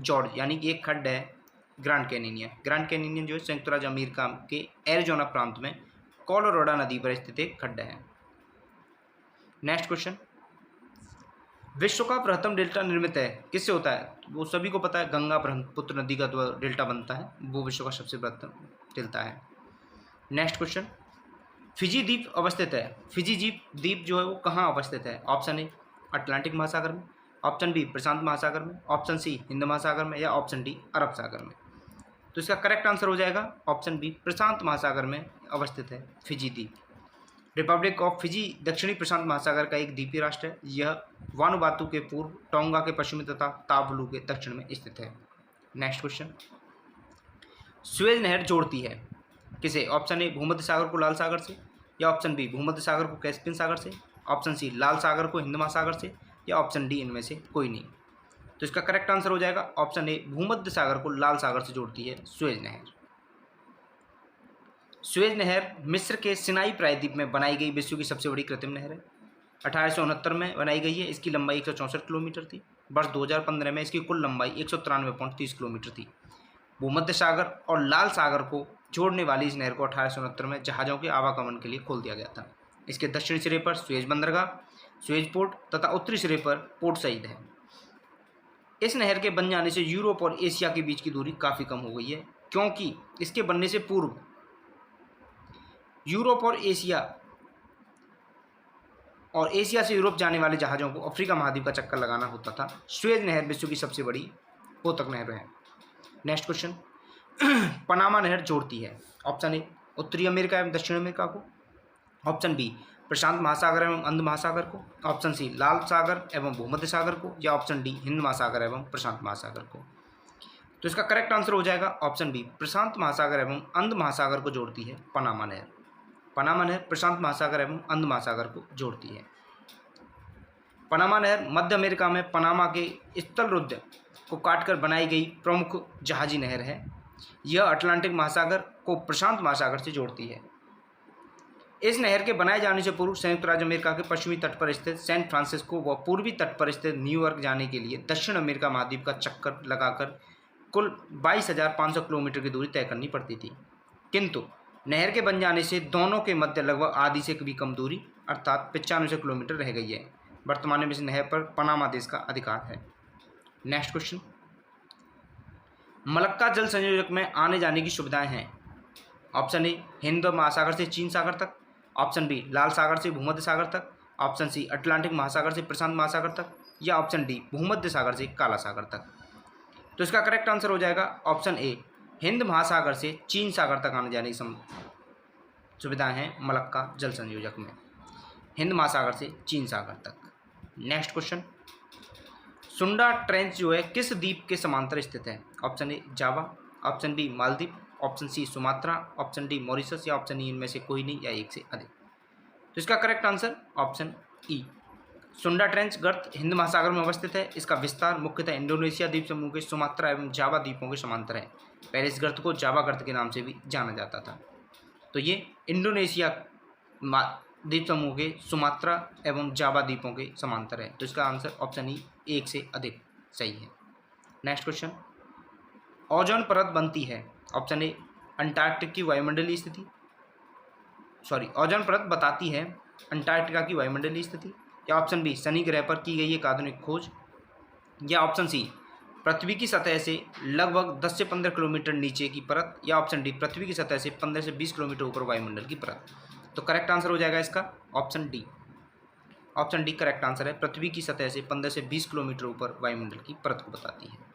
जॉर्ज, यानी कि एक खड्ड है ग्रैंड कैनियन। ग्रैंड कैनियन जो है संयुक्त राज्य अमेरिका के एरिजोना प्रांत में कोलोराडो नदी पर स्थित एक खड्ड है। नेक्स्ट क्वेश्चन, विश्व का बृहत्तम डेल्टा निर्मित है, किससे होता है? वो सभी को पता है, गंगा ब्रह्मपुत्र नदी का जो डेल्टा बनता है वो विश्व का सबसे बृहत्तम डेल्टा है। नेक्स्ट क्वेश्चन, फिजी द्वीप अवस्थित है, फिजी द्वीप जो है वो कहाँ अवस्थित है? ऑप्शन ए अटलांटिक महासागर में, ऑप्शन बी प्रशांत महासागर में, ऑप्शन सी हिंद महासागर में या ऑप्शन डी अरब सागर में। तो इसका करेक्ट आंसर हो जाएगा ऑप्शन बी प्रशांत महासागर में अवस्थित है फिजी द्वीप। रिपब्लिक ऑफ फिजी दक्षिणी प्रशांत महासागर का एक द्वीपीय राष्ट्र है। यह वानुवातु के पूर्व, टोंगा के पश्चिमी तथा तावलू के दक्षिण में स्थित है। नेक्स्ट क्वेश्चन, सुएज नहर जोड़ती है किसे? ऑप्शन ए भूमध्य सागर को लाल सागर से या ऑप्शन बी भूमध्य सागर को कैस्पियन सागर से, ऑप्शन सी लाल सागर को हिंद महासागर से या ऑप्शन डी इनमें से कोई नहीं। तो इसका करेक्ट आंसर हो जाएगा ऑप्शन ए भूमध्य सागर को लाल सागर से जोड़ती है सुएज नहर। सुएज नहर मिस्र के सिनाई प्रायद्वीप में बनाई गई विश्व की सबसे बड़ी कृत्रिम नहर है। 1869 में बनाई गई है। इसकी लंबाई 164 किलोमीटर थी। वर्ष 2015 में इसकी कुल लंबाई 193.30 किलोमीटर थी। भूमध्य सागर और लाल सागर को जोड़ने वाली इस नहर को 1869 में जहाज़ों के आवागमन के लिए खोल दिया गया था। इसके दक्षिणी सिरे पर सुएज बंदरगाह, सुएज पोर्ट तथा उत्तरी सिरे पर पोर्ट सईद है। इस नहर के बन जाने से यूरोप और एशिया के बीच की दूरी काफ़ी कम हो गई है, क्योंकि इसके बनने से पूर्व यूरोप और एशिया से यूरोप जाने वाले जहाज़ों को अफ्रीका महाद्वीप का चक्कर लगाना होता था। सुएज नहर विश्व की सबसे बड़ी पोतक नहर है। नेक्स्ट क्वेश्चन, पनामा नहर जोड़ती है। ऑप्शन ए उत्तरी अमेरिका एवं दक्षिण अमेरिका को, ऑप्शन बी प्रशांत महासागर एवं अंध महासागर को, ऑप्शन सी लाल सागर एवं भूमध्य सागर को या ऑप्शन डी हिंद महासागर एवं प्रशांत महासागर को। तो इसका करेक्ट आंसर हो जाएगा ऑप्शन बी प्रशांत महासागर एवं अंध महासागर को जोड़ती है पनामा नहर। पनामा नहर प्रशांत महासागर एवं अंध महासागर को जोड़ती है। पनामा नहर मध्य अमेरिका में पनामा के स्थलरुद्ध को काटकर बनाई गई प्रमुख जहाजी नहर है। यह अटलांटिक महासागर को प्रशांत महासागर से जोड़ती है। इस नहर के बनाए जाने से पूर्व संयुक्त राज्य अमेरिका के पश्चिमी तट पर स्थित सैन फ्रांसिस्को व पूर्वी तट पर स्थित न्यूयॉर्क जाने के लिए दक्षिण अमेरिका महाद्वीप का चक्कर लगाकर कुल 22,500 किलोमीटर की दूरी तय करनी पड़ती थी, किंतु नहर के बन जाने से दोनों के मध्य लगभग आधी से भी कम दूरी अर्थात 95 किलोमीटर रह गई है। वर्तमान में इस नहर पर पनामा देश का अधिकार है। नेक्स्ट क्वेश्चन, मलक्का जल संयोजक में आने जाने की सुविधाएं हैं। ऑप्शन ए हिंद महासागर से चीन सागर तक, ऑप्शन बी लाल सागर से भूमध्य सागर तक, ऑप्शन सी अटलांटिक महासागर से प्रशांत महासागर तक या ऑप्शन डी भूमध्य सागर से काला सागर तक। तो इसका करेक्ट आंसर हो जाएगा ऑप्शन ए हिंद महासागर से चीन सागर तक आने जाने की सुविधाएं हैं मलक्का जल संयोजक में, हिंद महासागर से चीन सागर तक। नेक्स्ट क्वेश्चन, सुंडा ट्रेंच जो है किस द्वीप के समांतर स्थित है। Option A Java, option B Maldives, option C Sumatra, option D Mauritius या ऑप्शन ई इनमें से कोई नहीं या एक से अधिक। तो इसका करेक्ट आंसर ऑप्शन ई सुंडा ट्रेंच गर्त हिंद महासागर में अवस्थित है। इसका विस्तार मुख्यतः इंडोनेशिया द्वीप समूह के सुमात्रा एवं जावा द्वीपों के समांतर है। पहले इस गर्त को जावा गर्त के नाम से भी जाना जाता था। तो ये इंडोनेशिया द्वीप समूह के सुमात्रा एवं जावा द्वीपों के समांतर है। तो इसका आंसर ऑप्शन ई एक से अधिक सही है। नेक्स्ट क्वेश्चन, ओजोन परत बनती है। ऑप्शन ए अंटार्कटिक की वायुमंडलीय स्थिति, ओजोन परत बताती है अंटार्कटिका की वायुमंडलीय स्थिति, या ऑप्शन बी शनि ग्रह पर की गई एक आधुनिक खोज, या ऑप्शन सी पृथ्वी की सतह से लगभग 10 से 15 किलोमीटर नीचे की परत, या ऑप्शन डी पृथ्वी की सतह से 15 से 20 किलोमीटर ऊपर वायुमंडल की परत। तो करेक्ट आंसर हो जाएगा इसका option D. Option D correct answer है, पृथ्वी की सतह से 15 से 20 किलोमीटर ऊपर वायुमंडल की परत को बताती है।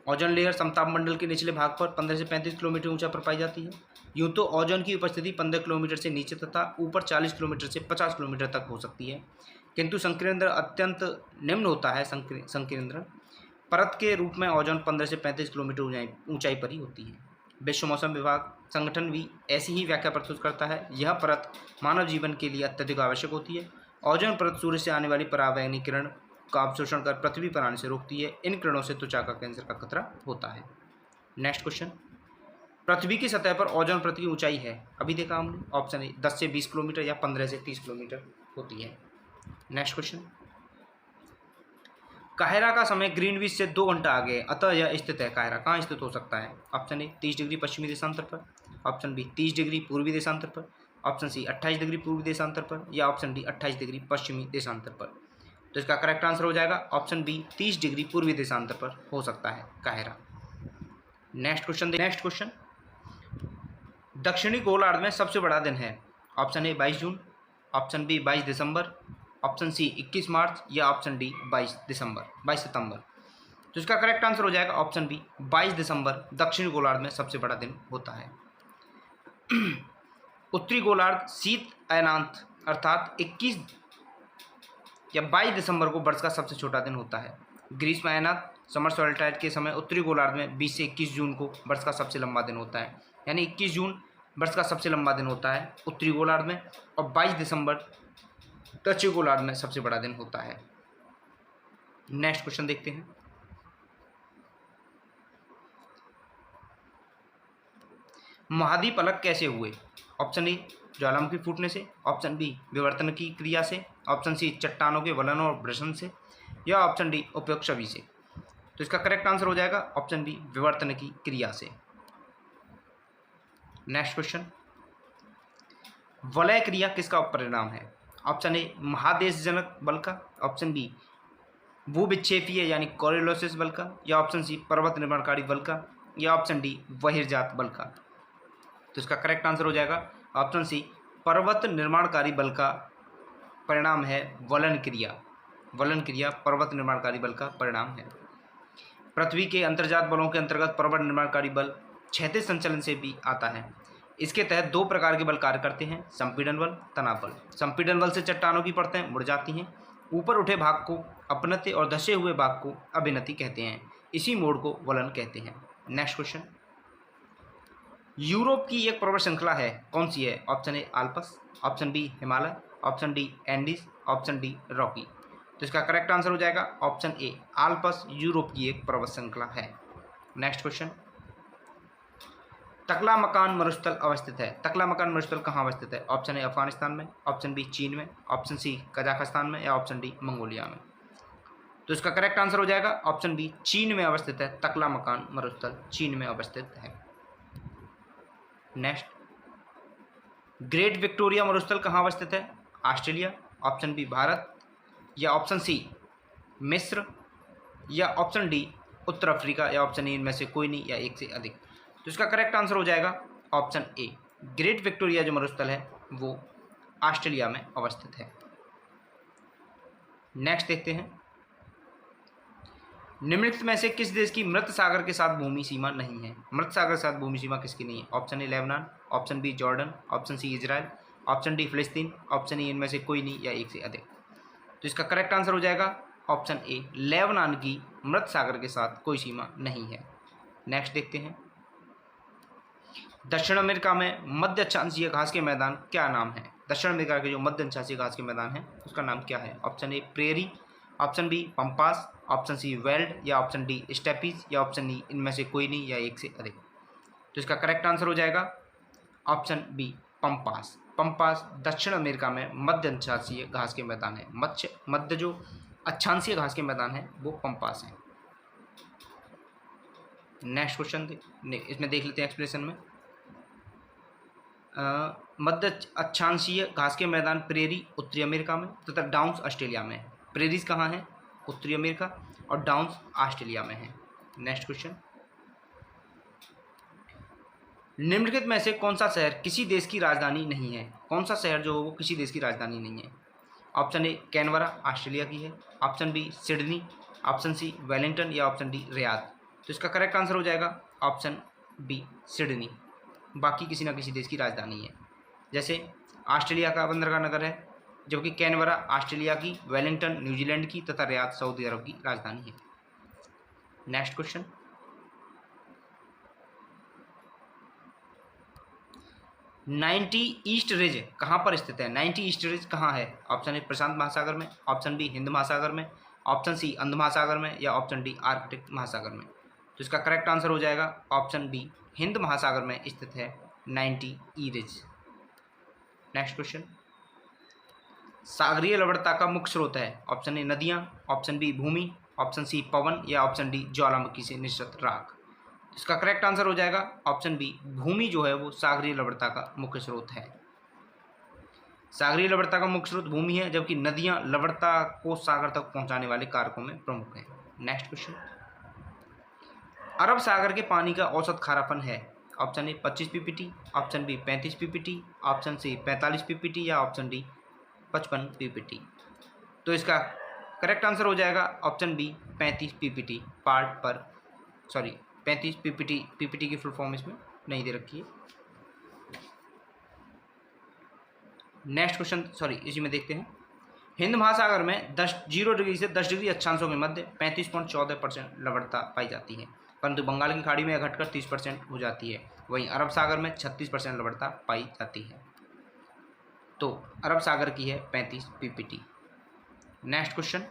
ओजोन लेयर समताप मंडल के निचले भाग पर 15 से 35 किलोमीटर ऊंचा पर पाई जाती है। यूँ तो ओजोन की उपस्थिति 15 किलोमीटर से नीचे तथा ऊपर 40 किलोमीटर से 50 किलोमीटर तक हो सकती है, किंतु संकीर्णन अत्यंत निम्न होता है। संकीर्णन परत के रूप में ओजोन 15 से 35 किलोमीटर ऊंचाई पर ही होती है। विश्व मौसम विभाग संगठन भी ऐसी ही व्याख्या प्रस्तुत करता है। यह परत मानव जीवन के लिए अत्यधिक आवश्यक होती है। ओजोन परत सूर्य से आने वाली पराबैंगनी किरण का अवशोषण कर पृथ्वी पर आने से रोकती है। इन किरणों से त्वचा का कैंसर का खतरा होता है। नेक्स्ट क्वेश्चन, पृथ्वी की सतह पर ओजोन परत की ऊंचाई है, अभी देखा हमने, ऑप्शन ए 10 से 20 किलोमीटर या 15 से 30 किलोमीटर होती है। नेक्स्ट क्वेश्चन, काहिरा का समय ग्रीनविच से 2 घंटा आगे है, अतः यह स्थित है। काहिरा कहाँ स्थित हो सकता है? ऑप्शन ए 30 डिग्री पश्चिमी देशांतर पर, ऑप्शन बी 30 डिग्री पूर्वी देशांतर पर, ऑप्शन सी 28 डिग्री पूर्वी देशांतर पर, या ऑप्शन डी 28 डिग्री पश्चिमी देशांतर पर। तो इसका करेक्ट आंसर हो जाएगा ऑप्शन बी 30 डिग्री पूर्वी देशांतर पर हो सकता है काहिरा। नेक्स्ट क्वेश्चन, दक्षिणी गोलार्ध में सबसे बड़ा दिन है। ऑप्शन ए 22 जून, ऑप्शन बी 22 दिसंबर, ऑप्शन सी 21 मार्च, या ऑप्शन डी 22 सितंबर। तो इसका करेक्ट आंसर हो जाएगा ऑप्शन बी 22 दिसंबर दक्षिणी गोलार्ध में सबसे बड़ा दिन होता है। उत्तरी गोलार्ध शीत अयनांत अर्थात 21 या 22 दिसंबर को वर्ष का सबसे छोटा दिन होता है। ग्रीष्म अयनांत समर सॉल्टाइड के समय उत्तरी गोलार्ध में 20 से 21 जून को वर्ष का सबसे लंबा दिन होता है, यानी 21 जून वर्ष का सबसे लंबा दिन होता है उत्तरी गोलार्ध में, और 22 दिसंबर दक्षिणी गोलार्ध में सबसे बड़ा दिन होता है। नेक्स्ट क्वेश्चन देखते हैं, महाद्वीप अलग कैसे हुए? ऑप्शन ए ज्वालामुखी फूटने से, ऑप्शन बी विवर्तन की क्रिया से, ऑप्शन सी चट्टानों के वलन और भ्रसन से, या ऑप्शन डी उपयुक्त सभी से। तो इसका करेक्ट आंसर हो जाएगा ऑप्शन बी विवर्तन की क्रिया से। नेक्स्ट क्वेश्चन, वलय क्रिया किसका परिणाम है? ऑप्शन ए महादेशजनक बल का, ऑप्शन बी भूविक्षेपीय यानी कोरियोलिस बल का, या ऑप्शन सी पर्वत निर्माणकारी बल का, या ऑप्शन डी बहिर्जात बल का। तो इसका करेक्ट आंसर हो जाएगा ऑप्शन सी पर्वत निर्माणकारी बल का परिणाम है वलन क्रिया। वलन क्रिया पर्वत निर्माणकारी बल का परिणाम है। पृथ्वी के अंतर्जात बलों के अंतर्गत पर्वत निर्माणकारी बल क्षैतिज संचलन से भी आता है। इसके तहत 2 प्रकार के बल कार्य करते हैं, संपीड़न बल, तनाव बल। संपीड़न बल से चट्टानों की परतें मुड़ जाती हैं। ऊपर उठे भाग को अपनति और धसे हुए भाग को अभिनति कहते हैं। इसी मोड़ को वलन कहते हैं। नेक्स्ट क्वेश्चन, यूरोप की एक पर्वत श्रृंखला है, कौन सी है? Option A Alps, option B Himalaya, option D Andes, option D Rocky. तो इसका करेक्ट आंसर हो जाएगा ऑप्शन ए आल्प्स यूरोप की एक पर्वत श्रृंखला है। नेक्स्ट क्वेश्चन, तकलामकान मरुस्थल अवस्थित है। तकलामकान मरुस्थल कहाँ अवस्थित है? ऑप्शन ए अफगानिस्तान में, ऑप्शन बी चीन में, ऑप्शन सी कजाकिस्तान में, या ऑप्शन डी मंगोलिया में। तो इसका करेक्ट आंसर हो जाएगा ऑप्शन बी चीन में अवस्थित है। तकलामकान मरुस्थल चीन में अवस्थित है। नेक्स्ट, ग्रेट विक्टोरिया मरुस्थल कहाँ अवस्थित है? ऑस्ट्रेलिया, ऑप्शन बी भारत, या ऑप्शन सी मिस्र, या ऑप्शन डी उत्तर अफ्रीका, या ऑप्शन ए इनमें से कोई नहीं या एक से अधिक। तो इसका करेक्ट आंसर हो जाएगा ऑप्शन ए ग्रेट विक्टोरिया जो मरुस्थल है वो ऑस्ट्रेलिया में अवस्थित है। नेक्स्ट देखते हैं, निम्नलिखित में से किस देश की मृत सागर के साथ भूमि सीमा नहीं है? मृत सागर के साथ भूमि सीमा किसकी नहीं है? Option A Lebanon, option B Jordan, option C Israel, option D Palestine, option E इनमें से कोई नहीं या एक से अधिक। तो इसका करेक्ट आंसर हो जाएगा ऑप्शन ए लेबनान की मृत सागर के साथ कोई सीमा नहीं है। नेक्स्ट देखते हैं, दक्षिण अमेरिका में मध्य अक्षांशीय घास के मैदान क्या नाम है? दक्षिण अमेरिका के जो मध्य अक्षांशीय घास के मैदान है उसका नाम क्या है? Option A prairie, option B pampas, option C veld, या ऑप्शन डी स्टेपीज, या ऑप्शन ई इनमें से कोई नहीं या एक से अधिक। तो इसका करेक्ट आंसर हो जाएगा ऑप्शन बी पंपास। पंपास दक्षिण अमेरिका में मध्य अक्षांशीय घास के मैदान है। मध्य जो अक्षांशीय घास के मैदान है वो पंपास है। नेक्स्ट क्वेश्चन इसमें देख लेते हैं एक्सप्लेनेशन में। मध्य अक्षांशीय घास के मैदान प्रेरी उत्तरी अमेरिका में तथा डाउन्स ऑस्ट्रेलिया में। प्रेरीज कहाँ है? उत्तरी अमेरिका, और डाउन्स ऑस्ट्रेलिया में है। नेक्स्ट क्वेश्चन, निम्नलिखित में से कौन सा शहर किसी देश की राजधानी नहीं है? कौन सा शहर जो हो वो किसी देश की राजधानी नहीं है? ऑप्शन ए कैनबरा ऑस्ट्रेलिया की है, option B Sydney, option C Wellington या ऑप्शन डी रियाद। तो इसका करेक्ट आंसर हो जाएगा ऑप्शन बी सिडनी। बाकी किसी ना किसी देश की राजधानी है, जैसे ऑस्ट्रेलिया का बंदरगाह नगर है, जबकि कैनबरा ऑस्ट्रेलिया की, वेलिंगटन न्यूजीलैंड की तथा रियाद सऊदी अरब की राजधानी है। नेक्स्ट क्वेश्चन, 90 ईस्ट रिज कहाँ पर स्थित है? 90 ईस्ट रिज कहाँ है? ऑप्शन ए प्रशांत महासागर में, ऑप्शन बी हिंद महासागर में, ऑप्शन सी अंध महासागर में या ऑप्शन डी आर्कटिक महासागर में। तो इसका करेक्ट आंसर हो जाएगा ऑप्शन बी हिंद महासागर में स्थित है 90 ई रिज। नेक्स्ट क्वेश्चन, सागरीय लवणता का मुख्य स्रोत है? ऑप्शन ए नदियाँ, ऑप्शन बी भूमि, ऑप्शन सी पवन या ऑप्शन डी ज्वालामुखी से निश्चित राख। इसका करेक्ट आंसर हो जाएगा ऑप्शन बी भूमि जो है वो सागरीय लवणता का मुख्य स्रोत है। सागरीय लवणता का मुख्य स्रोत भूमि है, जबकि नदियां लवणता को सागर तक पहुंचाने वाले कारकों में प्रमुख हैं। नेक्स्ट क्वेश्चन, अरब सागर के पानी का औसत खारापन है? Option A 25 PPT, option B 35 PPT, option C 45 PPT या ऑप्शन डी 55 पीपीटी। तो इसका करेक्ट आंसर हो जाएगा option B 35 PPT part per, sorry 35 PPT. PPT की फुल फॉर्म इसमें नहीं दे रखी है। नेक्स्ट क्वेश्चन, सॉरी इसी में देखते हैं। हिंद महासागर में 0 डिग्री से 10 डिग्री अक्षांशों के मध्य 35.14% लवणता पाई जाती है, परंतु बंगाल की खाड़ी में यह घटकर 30% हो जाती है। वहीं अरब सागर में 36% लवणता पाई जाती है। तो अरब सागर की है 35 पीपीटी। नेक्स्ट क्वेश्चन,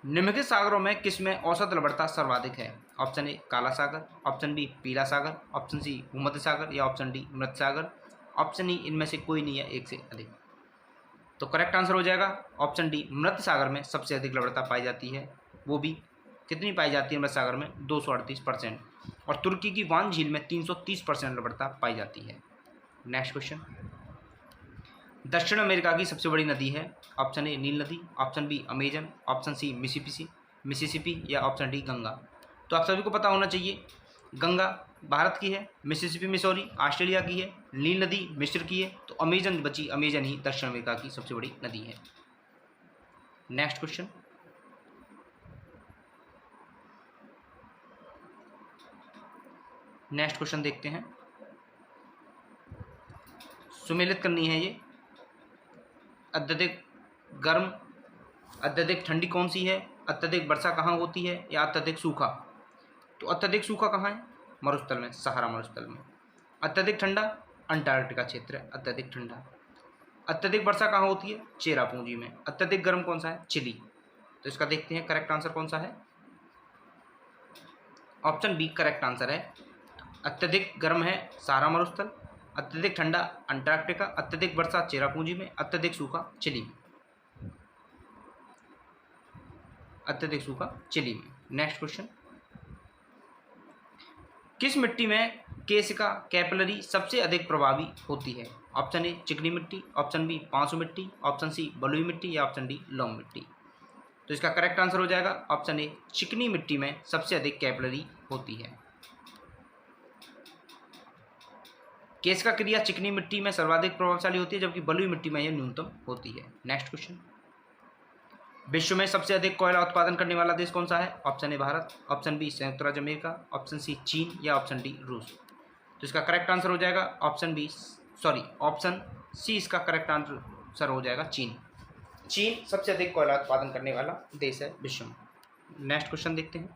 निम्नलिखित सागरों में किसमें औसत लवणता सर्वाधिक है? ऑप्शन ए काला सागर, ऑप्शन बी पीला सागर, ऑप्शन सी भूमध्य सागर या ऑप्शन डी मृत सागर, ऑप्शन ई इनमें से कोई नहीं है एक से अधिक। तो करेक्ट आंसर हो जाएगा ऑप्शन डी मृत सागर में सबसे अधिक लवणता पाई जाती है। वो भी कितनी पाई जाती है मृत सागर में? 238%। और तुर्की की वान झील में 330% लवणता पाई जाती है। नेक्स्ट क्वेश्चन, दक्षिण अमेरिका की सबसे बड़ी नदी है? ऑप्शन ए नील नदी, option B Amazon, option C Mississippi या ऑप्शन डी गंगा। तो आप सभी को पता होना चाहिए, गंगा भारत की है, मिसिसिपी मिसौरी ऑस्ट्रेलिया की है, नील नदी मिस्र की है, तो अमेजन बची, अमेजन ही दक्षिण अमेरिका की सबसे बड़ी नदी है। नेक्स्ट क्वेश्चन, देखते हैं, सुमेलित करनी है ये। अत्यधिक गर्म, अत्यधिक ठंडी कौन सी है? अत्यधिक वर्षा कहाँ होती है या अत्यधिक सूखा? तो अत्यधिक सूखा कहाँ है? मरुस्थल में, सहारा मरुस्थल में। अत्यधिक ठंडा अंटार्कटिका क्षेत्र है अत्यधिक ठंडा। अत्यधिक वर्षा कहाँ होती है? चेरापूंजी में। अत्यधिक गर्म कौन सा है? चिली। तो इसका देखते हैं करेक्ट आंसर कौन सा है। ऑप्शन बी करेक्ट आंसर है। अत्यधिक गर्म है सहारा मरुस्थल, अत्यधिक ठंडा अंटार्कटिका, अत्यधिक वर्षा चेरापूंजी में, अत्यधिक सूखा चिली में। अत्यधिक सूखा चिली में। नेक्स्ट क्वेश्चन, किस मिट्टी में केशिका कैपिलरी सबसे अधिक प्रभावी होती है? ऑप्शन ए चिकनी मिट्टी, ऑप्शन बी पांसू मिट्टी, ऑप्शन सी बलुई मिट्टी या ऑप्शन डी लौंग मिट्टी। तो इसका करेक्ट आंसर हो जाएगा ऑप्शन ए चिकनी मिट्टी में सबसे अधिक कैपिलरी होती है। केशिका क्रिया चिकनी मिट्टी में सर्वाधिक प्रभावशाली होती है, जबकि बलुई मिट्टी में यह न्यूनतम होती है। नेक्स्ट क्वेश्चन, विश्व में सबसे अधिक कोयला उत्पादन करने वाला देश कौन सा है? Option A Bharat, option B संयुक्त राज्य अमेरिका, ऑप्शन सी चीन या ऑप्शन डी रूस। तो इसका करेक्ट आंसर हो जाएगा ऑप्शन सी। इसका करेक्ट आंसर हो जाएगा चीन। चीन सबसे अधिक कोयला उत्पादन करने वाला देश है विश्व में। नेक्स्ट क्वेश्चन देखते हैं,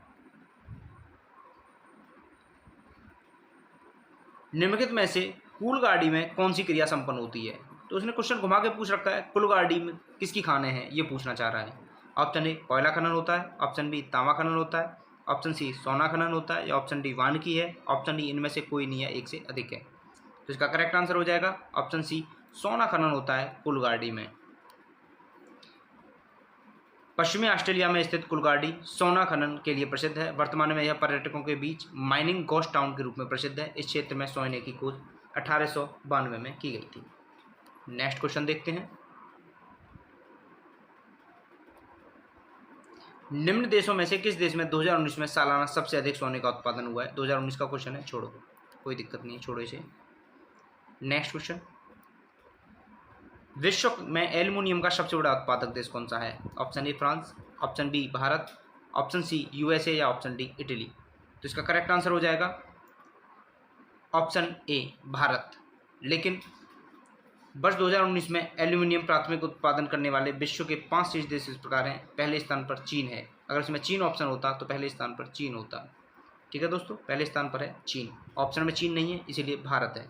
निम्नलिखित में से कुल गाड़ी में कौन सी क्रिया संपन्न होती है? तो उसने क्वेश्चन घुमा के पूछ रखा है, कुल गाड़ी में किसकी खाने हैं ये पूछना चाह रहा है। ऑप्शन ए कोयला खनन होता है, ऑप्शन बी तांबा खनन होता है, ऑप्शन सी सोना खनन होता है या ऑप्शन डी वानिकी है, ऑप्शन डी इनमें से कोई नहीं है एक से अधिक है। तो इसका करेक्ट आंसर हो जाएगा ऑप्शन सी सोना खनन होता है कुलगाड़ी में। पश्चिमी ऑस्ट्रेलिया में स्थित कुलगाड़ी सोना खनन के लिए प्रसिद्ध है। वर्तमान में यह पर्यटकों के बीच माइनिंग घोस्ट टाउन के रूप में प्रसिद्ध है। इस क्षेत्र में सोने की खोज 1892 में की गई थी। नेक्स्ट क्वेश्चन देखते हैं, निम्न देशों में से किस देश में 2019 में सालाना सबसे अधिक सोने का उत्पादन हुआ है? 2019 का क्वेश्चन है, छोड़ो, कोई दिक्कत नहीं है, छोड़ो इसे। नेक्स्ट क्वेश्चन, विश्व में एल्युमिनियम का सबसे बड़ा उत्पादक देश कौन सा है? Option A France, option B Bharat, option C USA या ऑप्शन डी इटली। तो इसका करेक्ट आंसर हो जाएगा ऑप्शन ए भारत। लेकिन वर्ष 2019 में एल्यूमिनियम प्राथमिक उत्पादन करने वाले विश्व के 5 शीर्ष देश इस प्रकार हैं। पहले स्थान पर चीन है। अगर इसमें चीन ऑप्शन होता तो पहले स्थान पर चीन होता। ठीक है दोस्तों, पहले स्थान पर है चीन, ऑप्शन में चीन नहीं है इसीलिए भारत है।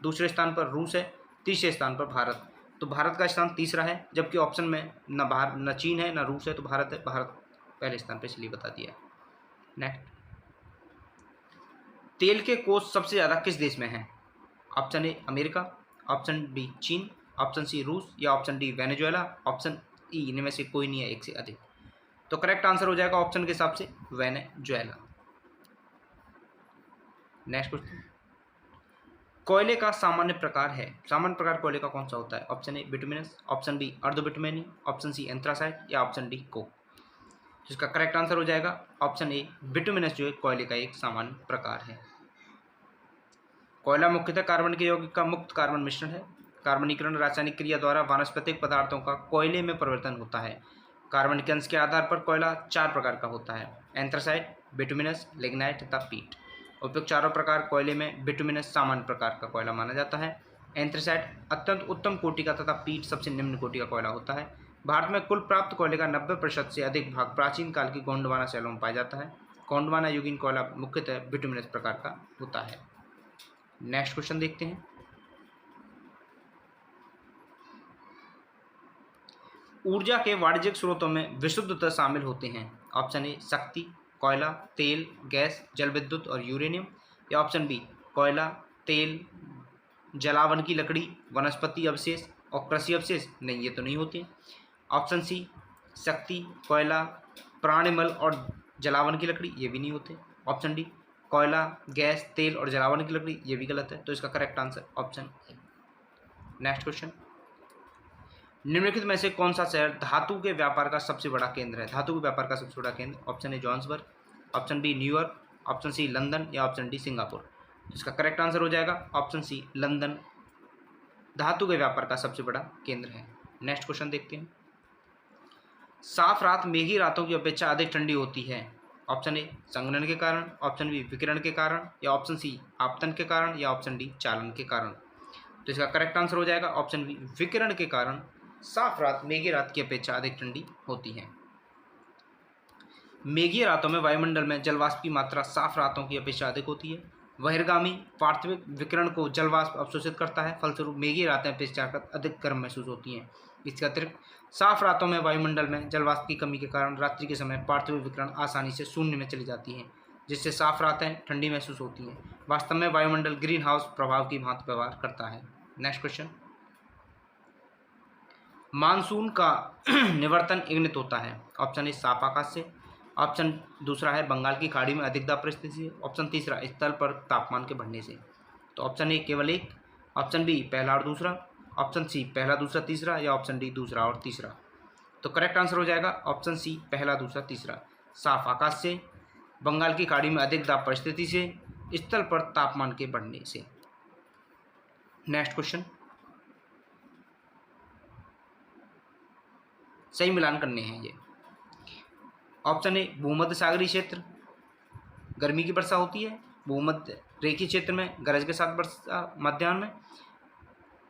दूसरे स्थान पर रूस है, तीसरे स्थान पर भारत। तो भारत का स्थान तीसरा है, जबकि ऑप्शन में न चीन है न रूस है, तो भारत है। भारत पहले स्थान पर इसलिए बता दिया। नेक्स्ट, तेल के कोष सबसे ज़्यादा किस देश में हैं? Option A America, option B चीन, ऑप्शन सी रूस या option D Venezuela, option E इनमें में से कोई नहीं है, एक से अधिक। तो करेक्ट आंसर हो जाएगा ऑप्शन के हिसाब से वेनेजुएला। नेक्स्ट क्वेश्चन, कोयले का सामान्य प्रकार है, सामान्य प्रकार कोयले का कौन सा होता है? Option A bituminous, option B अर्धोबिटुमेनी, ऑप्शन सी एंथ्रासाइट या ऑप्शन डी कोक। जिसका करेक्ट आंसर हो जाएगा ऑप्शन ए बिटुमिनस, जो है कोयले का एक सामान्य प्रकार है। कोयला मुख्यतः कार्बन के यौगिक का मुक्त कार्बन मिश्रण है। कार्बनीकरण रासायनिक क्रिया द्वारा वानस्पतिक पदार्थों का कोयले में परिवर्तन होता है। कार्बन के अंश के आधार पर कोयला 4 प्रकार का होता है, एंथ्रासाइट, बिटुमिनस, लिग्नाइट तथा पीट। उपयुक्त चारों प्रकार कोयले में बिटुमिनस सामान्य प्रकार का कोयला माना जाता है। एंथ्रासाइट अत्यंत उत्तम कोटि का तथा पीट सबसे निम्न कोटि का कोयला होता है। भारत में कुल प्राप्त कोयले का 90% से अधिक भाग प्राचीन काल की गोंडवाना शैलों में पाया जाता है। गोंडवाना युगीन कोयला मुख्यतः बिटुमिनस प्रकार का होता है। नेक्स्ट क्वेश्चन देखते हैं, ऊर्जा के वाणिज्यिक स्रोतों में विशुद्धता शामिल होते हैं। ऑप्शन ए शक्ति, कोयला, तेल, गैस, जल विद्युत और यूरेनियम या ऑप्शन बी कोयला, तेल, जलावन की लकड़ी, वनस्पति अवशेष और कृषि अवशेष। नहीं, ये तो नहीं होते हैं। ऑप्शन सी शक्ति, कोयला, प्राणिमल और जलावन की लकड़ी, ये भी नहीं होते। ऑप्शन डी कोयला, गैस, तेल और जलावन की लकड़ी, ये भी गलत है। तो इसका correct answer option A. Next question, निम्नलिखित में से कौन सा शहर धातु के व्यापार का सबसे बड़ा केंद्र है? धातु के व्यापार का सबसे बड़ा केंद्र, option A Johannesburg, option B New York, option C London या ऑप्शन डी सिंगापुर। इसका करेक्ट आंसर हो जाएगा ऑप्शन सी लंदन, धातु के व्यापार का सबसे बड़ा केंद्र है। नेक्स्ट क्वेश्चन देखते हैं, साफ रात मेघी रातों की अपेक्षा अधिक ठंडी होती है। ऑप्शन ए संघनन के कारण, ऑप्शन बी विकिरण के कारण या ऑप्शन सी आपतन के कारण या ऑप्शन डी चालन के कारण। तो इसका करेक्ट आंसर हो जाएगा ऑप्शन बी विकिरण के कारण साफ रात मेघी रात की अपेक्षा अधिक ठंडी होती है। मेघी रातों में वायुमंडल में जलवाष्प की मात्रा साफ रातों की अपेक्षा अधिक होती है। बहिर्गामी पार्थिविक विकिरण को जलवाष्प अवशोषित करता है, फलस्वरूप मेघी रातें अपेक्षाकृत अधिक गर्म महसूस होती हैं। इसके अतिरिक्त साफ रातों में वायुमंडल में जलवाष्प की कमी के कारण रात्रि के समय पार्थिव विकिरण आसानी से शून्य में चली जाती हैं, जिससे साफ रातें ठंडी महसूस होती हैं। वास्तव में वायुमंडल ग्रीन हाउस प्रभाव की भांति व्यवहार करता है। नेक्स्ट क्वेश्चन, मानसून का निवर्तन इग्नित होता है। ऑप्शन ए साफ आकाश से, ऑप्शन दूसरा है बंगाल की खाड़ी में अधिक दाब परिस्थिति से, ऑप्शन तीसरा स्थल पर तापमान के बढ़ने से। तो ऑप्शन ए केवल एक, ऑप्शन बी पहला और दूसरा, ऑप्शन सी पहला दूसरा तीसरा या ऑप्शन डी दूसरा और तीसरा। तो करेक्ट आंसर हो जाएगा ऑप्शन सी पहला दूसरा तीसरा। साफ आकाश से, बंगाल की खाड़ी में अधिक दाब परिस्थिति से, स्थल पर तापमान के बढ़ने से। नेक्स्ट क्वेश्चन, सही मिलान करने हैं ये। ऑप्शन ए भूमध्य सागरीय क्षेत्र गर्मी की वर्षा होती है, भूमध्य रेखीय क्षेत्र में गरज के साथ वर्षा मध्याह्न में।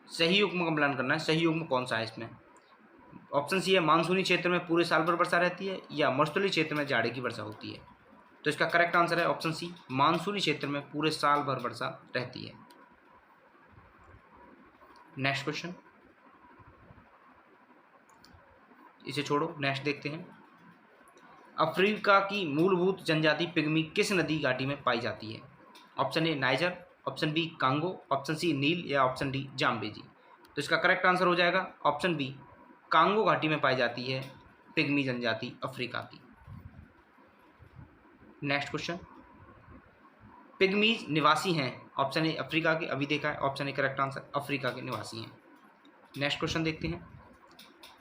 सही युग्म का मिलान करना है, सही युग्म कौन सा है इसमें? ऑप्शन सी है मानसूनी क्षेत्र में पूरे साल भर वर्षा रहती है या मरुस्थलीय क्षेत्र में जाड़े की वर्षा होती है। तो इसका करेक्ट आंसर है ऑप्शन सी मानसूनी क्षेत्र में पूरे साल भर वर्षा रहती है। नेक्स्ट क्वेश्चन, इसे छोड़ो, नेक्स्ट देखते हैं। अफ्रीका की मूलभूत जनजाति पिग्मी किस नदी घाटी में पाई जाती है? Option A Niger, option B Congo, option C नील या ऑप्शन डी जाम्बेजी। तो इसका करेक्ट आंसर हो जाएगा ऑप्शन बी कांगो घाटी में पाई जाती है पिग्मी जनजाति अफ्रीका की। नेक्स्ट क्वेश्चन, पिग्मीज निवासी हैं। ऑप्शन ए अफ्रीका के, अभी देखा है, option A correct answer Africa के निवासी हैं। नेक्स्ट क्वेश्चन देखते हैं,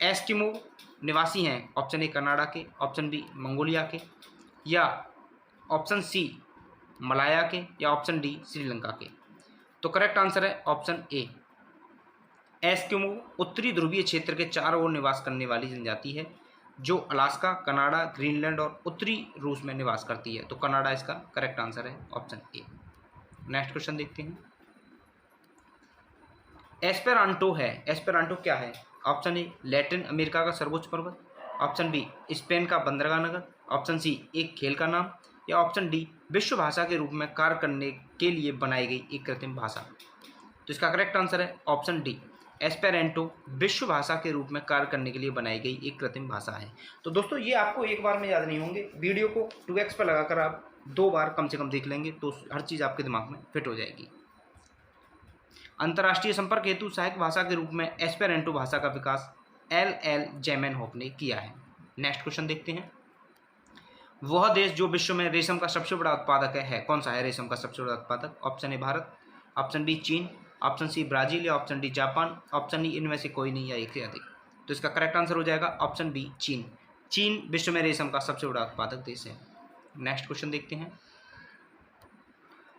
एस्किमो निवासी हैं? ऑप्शन ए कनाडा के, ऑप्शन बी मंगोलिया के, या ऑप्शन सी मलाया के, या ऑप्शन डी श्रीलंका के। तो करेक्ट आंसर है ऑप्शन ए एस्किमो उत्तरी ध्रुवीय क्षेत्र के चारों ओर निवास करने वाली जनजाति है जो अलास्का, कनाडा, ग्रीनलैंड और उत्तरी रूस में निवास करती है। तो कनाडा इसका करेक्ट आंसर है ऑप्शन ए। नेक्स्ट क्वेश्चन देखते हैं। एस्पेरांटो है, एस्पेरांटो क्या है? ऑप्शन ए लैटिन अमेरिका का सर्वोच्च पर्वत, ऑप्शन बी स्पेन का बंदरगाह नगर, ऑप्शन सी एक खेल का नाम, या ऑप्शन डी विश्व भाषा के रूप में कार्य करने के लिए बनाई गई एक कृत्रिम भाषा। तो इसका करेक्ट आंसर है ऑप्शन डी एस्पेरेंटो विश्व भाषा के रूप में कार्य करने के लिए बनाई गई एक कृत्रिम भाषा है। तो दोस्तों ये आपको एक बार में याद नहीं होंगे, वीडियो को 2x पर लगाकर आप 2 बार कम से कम देख लेंगे तो हर चीज़ आपके दिमाग में फिट हो जाएगी। अंतर्राष्ट्रीय संपर्क हेतु सहायक भाषा के रूप में एस्पेरेंटो भाषा का विकास एल ज़ेमेनहोफ ने किया है। नेक्स्ट क्वेश्चन देखते हैं। वह देश जो विश्व में रेशम का सबसे बड़ा उत्पादक है कौन सा है रेशम का सबसे बड़ा उत्पादक? Option A Bharat, option B चीन, ऑप्शन सी ब्राजील, या option D Japan, option D इनमें से कोई नहीं या एक से अधिक। तो इसका करेक्ट आंसर हो जाएगा ऑप्शन बी चीन। चीन विश्व में रेशम का सबसे बड़ा उत्पादक देश है। नेक्स्ट क्वेश्चन देखते हैं।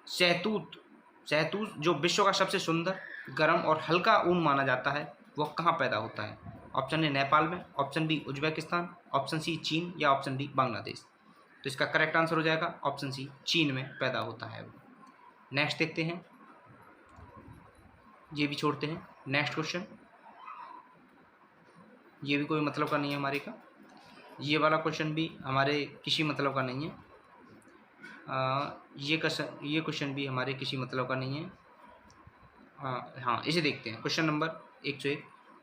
शहतूत, शहतूत जो विश्व का सबसे सुंदर, गर्म और हल्का ऊन माना जाता है वह कहाँ पैदा होता है? ऑप्शन ए नेपाल में, option B Uzbekistan, option C चीन, या ऑप्शन डी बांग्लादेश। तो इसका करेक्ट आंसर हो जाएगा ऑप्शन सी चीन में पैदा होता है। नेक्स्ट देखते हैं, ये भी छोड़ते हैं। नेक्स्ट क्वेश्चन, ये भी कोई मतलब का नहीं है हमारे का, ये वाला क्वेश्चन भी हमारे किसी मतलब का नहीं है। ये क्वेश्चन भी हमारे किसी मतलब का नहीं है। हाँ इसे देखते हैं। Question number 101।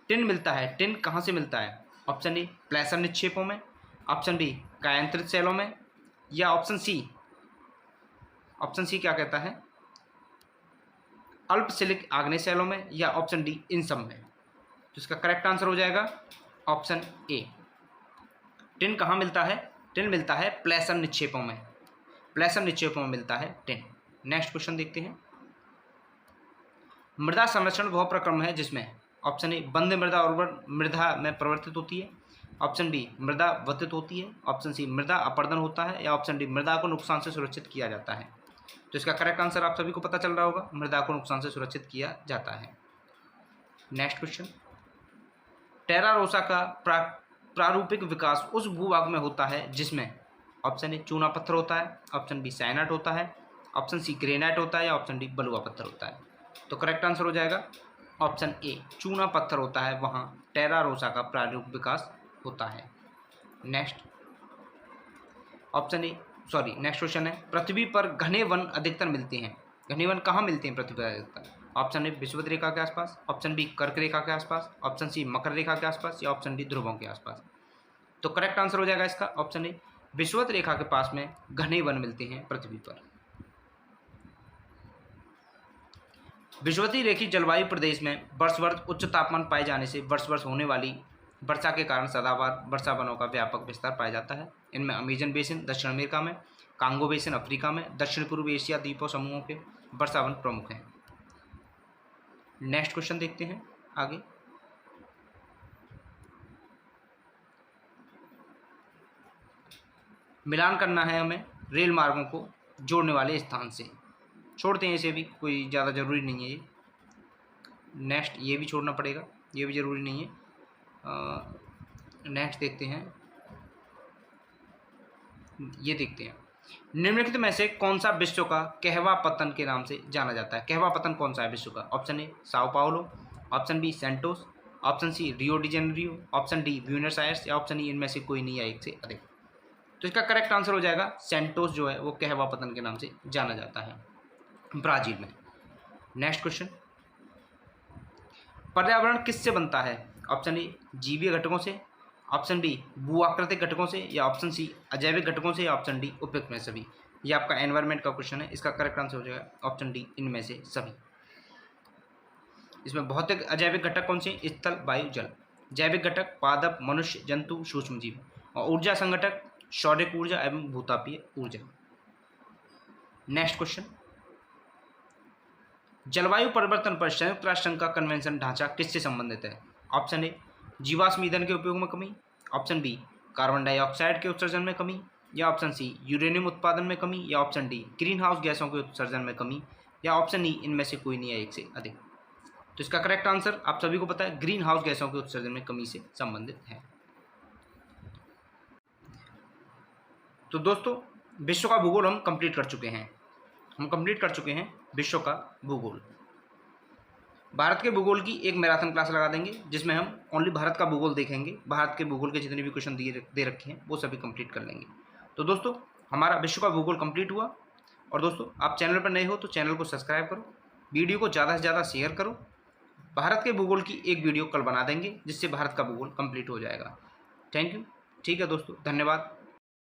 टिन मिलता है, टिन कहाँ से मिलता है? ऑप्शन ए प्लेसर निक्षेपों में, ऑप्शन बी कायांतरित सेलों में, या ऑप्शन सी क्या कहता है अल्पशिलिक आग्नेय सेलों में, या ऑप्शन डी इन सब में। तो इसका करेक्ट आंसर हो जाएगा ऑप्शन ए। टिन कहाँ मिलता है? टिन मिलता है प्लेसर निक्षेपों में, प्लेसर निक्षेपों में मिलता है टिन। नेक्स्ट क्वेश्चन देखते हैं। मृदा संरक्षण वह प्रक्रम है जिसमें ऑप्शन ए बंद मृदा उर्वर मृदा में परिवर्तित होती है, ऑप्शन बी मृदा वतित होती है, ऑप्शन सी मृदा अपर्दन होता है, या ऑप्शन डी मृदा को नुकसान से सुरक्षित किया जाता है। तो इसका करेक्ट आंसर आप सभी को पता चल रहा होगा, मृदा को नुकसान से सुरक्षित किया जाता है। Next question. टेरा रोसा का प्रारूपिक विकास उस भूभाग में होता है जिसमें ऑप्शन ए चूना पत्थर होता है, ऑप्शन बी साइनाइट होता है, ऑप्शन सी ग्रेनाइट होता है, या ऑप्शन डी बलुआ पत्थर होता है। तो करेक्ट आंसर हो जाएगा ऑप्शन ए चूना पत्थर होता है, वहाँ टेरा रोसा का प्रारूपिक विकास होता है। नेक्स्ट क्वेश्चन है। पृथ्वी पर घने वन अधिकतर मिलते हैं, घने वन कहाँ मिलते हैं पृथ्वी पर अधिकतर? ऑप्शन ए विषुवत रेखा के आसपास, ऑप्शन बी कर्क रेखा के आसपास, ऑप्शन सी मकर रेखा के आसपास, या ऑप्शन डी ध्रुवों के आसपास। तो करेक्ट आंसर हो जाएगा इसका ऑप्शन ए विषुवत रेखा के पास में घने वन मिलते हैं पृथ्वी पर। विषुवतीय रेखीय जलवायु प्रदेश में वर्षभर उच्च तापमान पाए जाने से वर्ष होने वाली वर्षा के कारण सदाबहार वर्षा वनों का व्यापक विस्तार पाया जाता है। इनमें अमेजन बेसिन दक्षिण अमेरिका में, कांगो बेसिन अफ्रीका में, दक्षिण पूर्व एशिया द्वीपों समूहों के वर्षा वन प्रमुख हैं। नेक्स्ट क्वेश्चन देखते हैं आगे। मिलान करना है हमें रेल मार्गों को जोड़ने वाले स्थान से। छोड़ते हैं इसे भी, कोई ज़्यादा ज़रूरी नहीं है ये। नेक्स्ट ये भी छोड़ना पड़ेगा, ये भी ज़रूरी नहीं है। नेक्स्ट देखते हैं, ये देखते हैं। निम्नलिखित में से कौन सा विश्व का कहवा पतन के नाम से जाना जाता है? कहवा पतन कौन सा है विश्व का? Option A Sao Paulo, option B Santos, option C Rio de Janeiro, option D Buenos Aires, या ऑप्शन ई इनमें से कोई नहीं या एक से अधिक। तो इसका करेक्ट आंसर हो जाएगा सेंटोस जो है वो कहवा पतन के नाम से जाना जाता है ब्राज़ील में। Next question. पर्यावरण किससे बनता है? ऑप्शन ए जीवीय घटकों से, ऑप्शन बी भू-आकृतिक घटकों से, या ऑप्शन सी अजैविक घटकों से, या ऑप्शन डी उपयुक्त में सभी। ये आपका एनवायरनमेंट का क्वेश्चन है, इसका करेक्ट आंसर हो जाएगा ऑप्शन डी इनमें से सभी। इसमें भौतिक अजैविक घटक कौन से? स्थल, वायु, जल। जैविक घटक पादप, मनुष्य, जंतु, सूक्ष्म जीव। और ऊर्जा संघटक सौरिक ऊर्जा एवं भूतापीय ऊर्जा। Next question. जलवायु परिवर्तन पर संयुक्त राष्ट्र संघ का कन्वेंशन ढांचा किससे संबंधित है? ऑप्शन ए जीवाश्म ईंधन के उपयोग में कमी, ऑप्शन बी कार्बन डाइऑक्साइड के उत्सर्जन में कमी, या ऑप्शन सी यूरेनियम उत्पादन में कमी, या ऑप्शन डी ग्रीन हाउस गैसों के उत्सर्जन में कमी, या ऑप्शन ई इनमें से कोई नहीं है एक से अधिक। तो इसका करेक्ट आंसर आप सभी को पता है, ग्रीन हाउस गैसों के उत्सर्जन में कमी से संबंधित है। तो दोस्तों विश्व का भूगोल हम कंप्लीट कर चुके हैं। विश्व का भूगोल। भारत के भूगोल की एक मैराथन क्लास लगा देंगे जिसमें हम ओनली भारत का भूगोल देखेंगे। भारत के भूगोल के जितने भी क्वेश्चन दे रखे हैं वो सभी कंप्लीट कर लेंगे। तो दोस्तों हमारा विश्व का भूगोल कंप्लीट हुआ। और दोस्तों आप चैनल पर नए हो तो चैनल को सब्सक्राइब करो, वीडियो को ज़्यादा से ज़्यादा शेयर करो। भारत के भूगोल की एक वीडियो कल बना देंगे जिससे भारत का भूगोल कंप्लीट हो जाएगा। Thank you. ठीक है दोस्तों, धन्यवाद।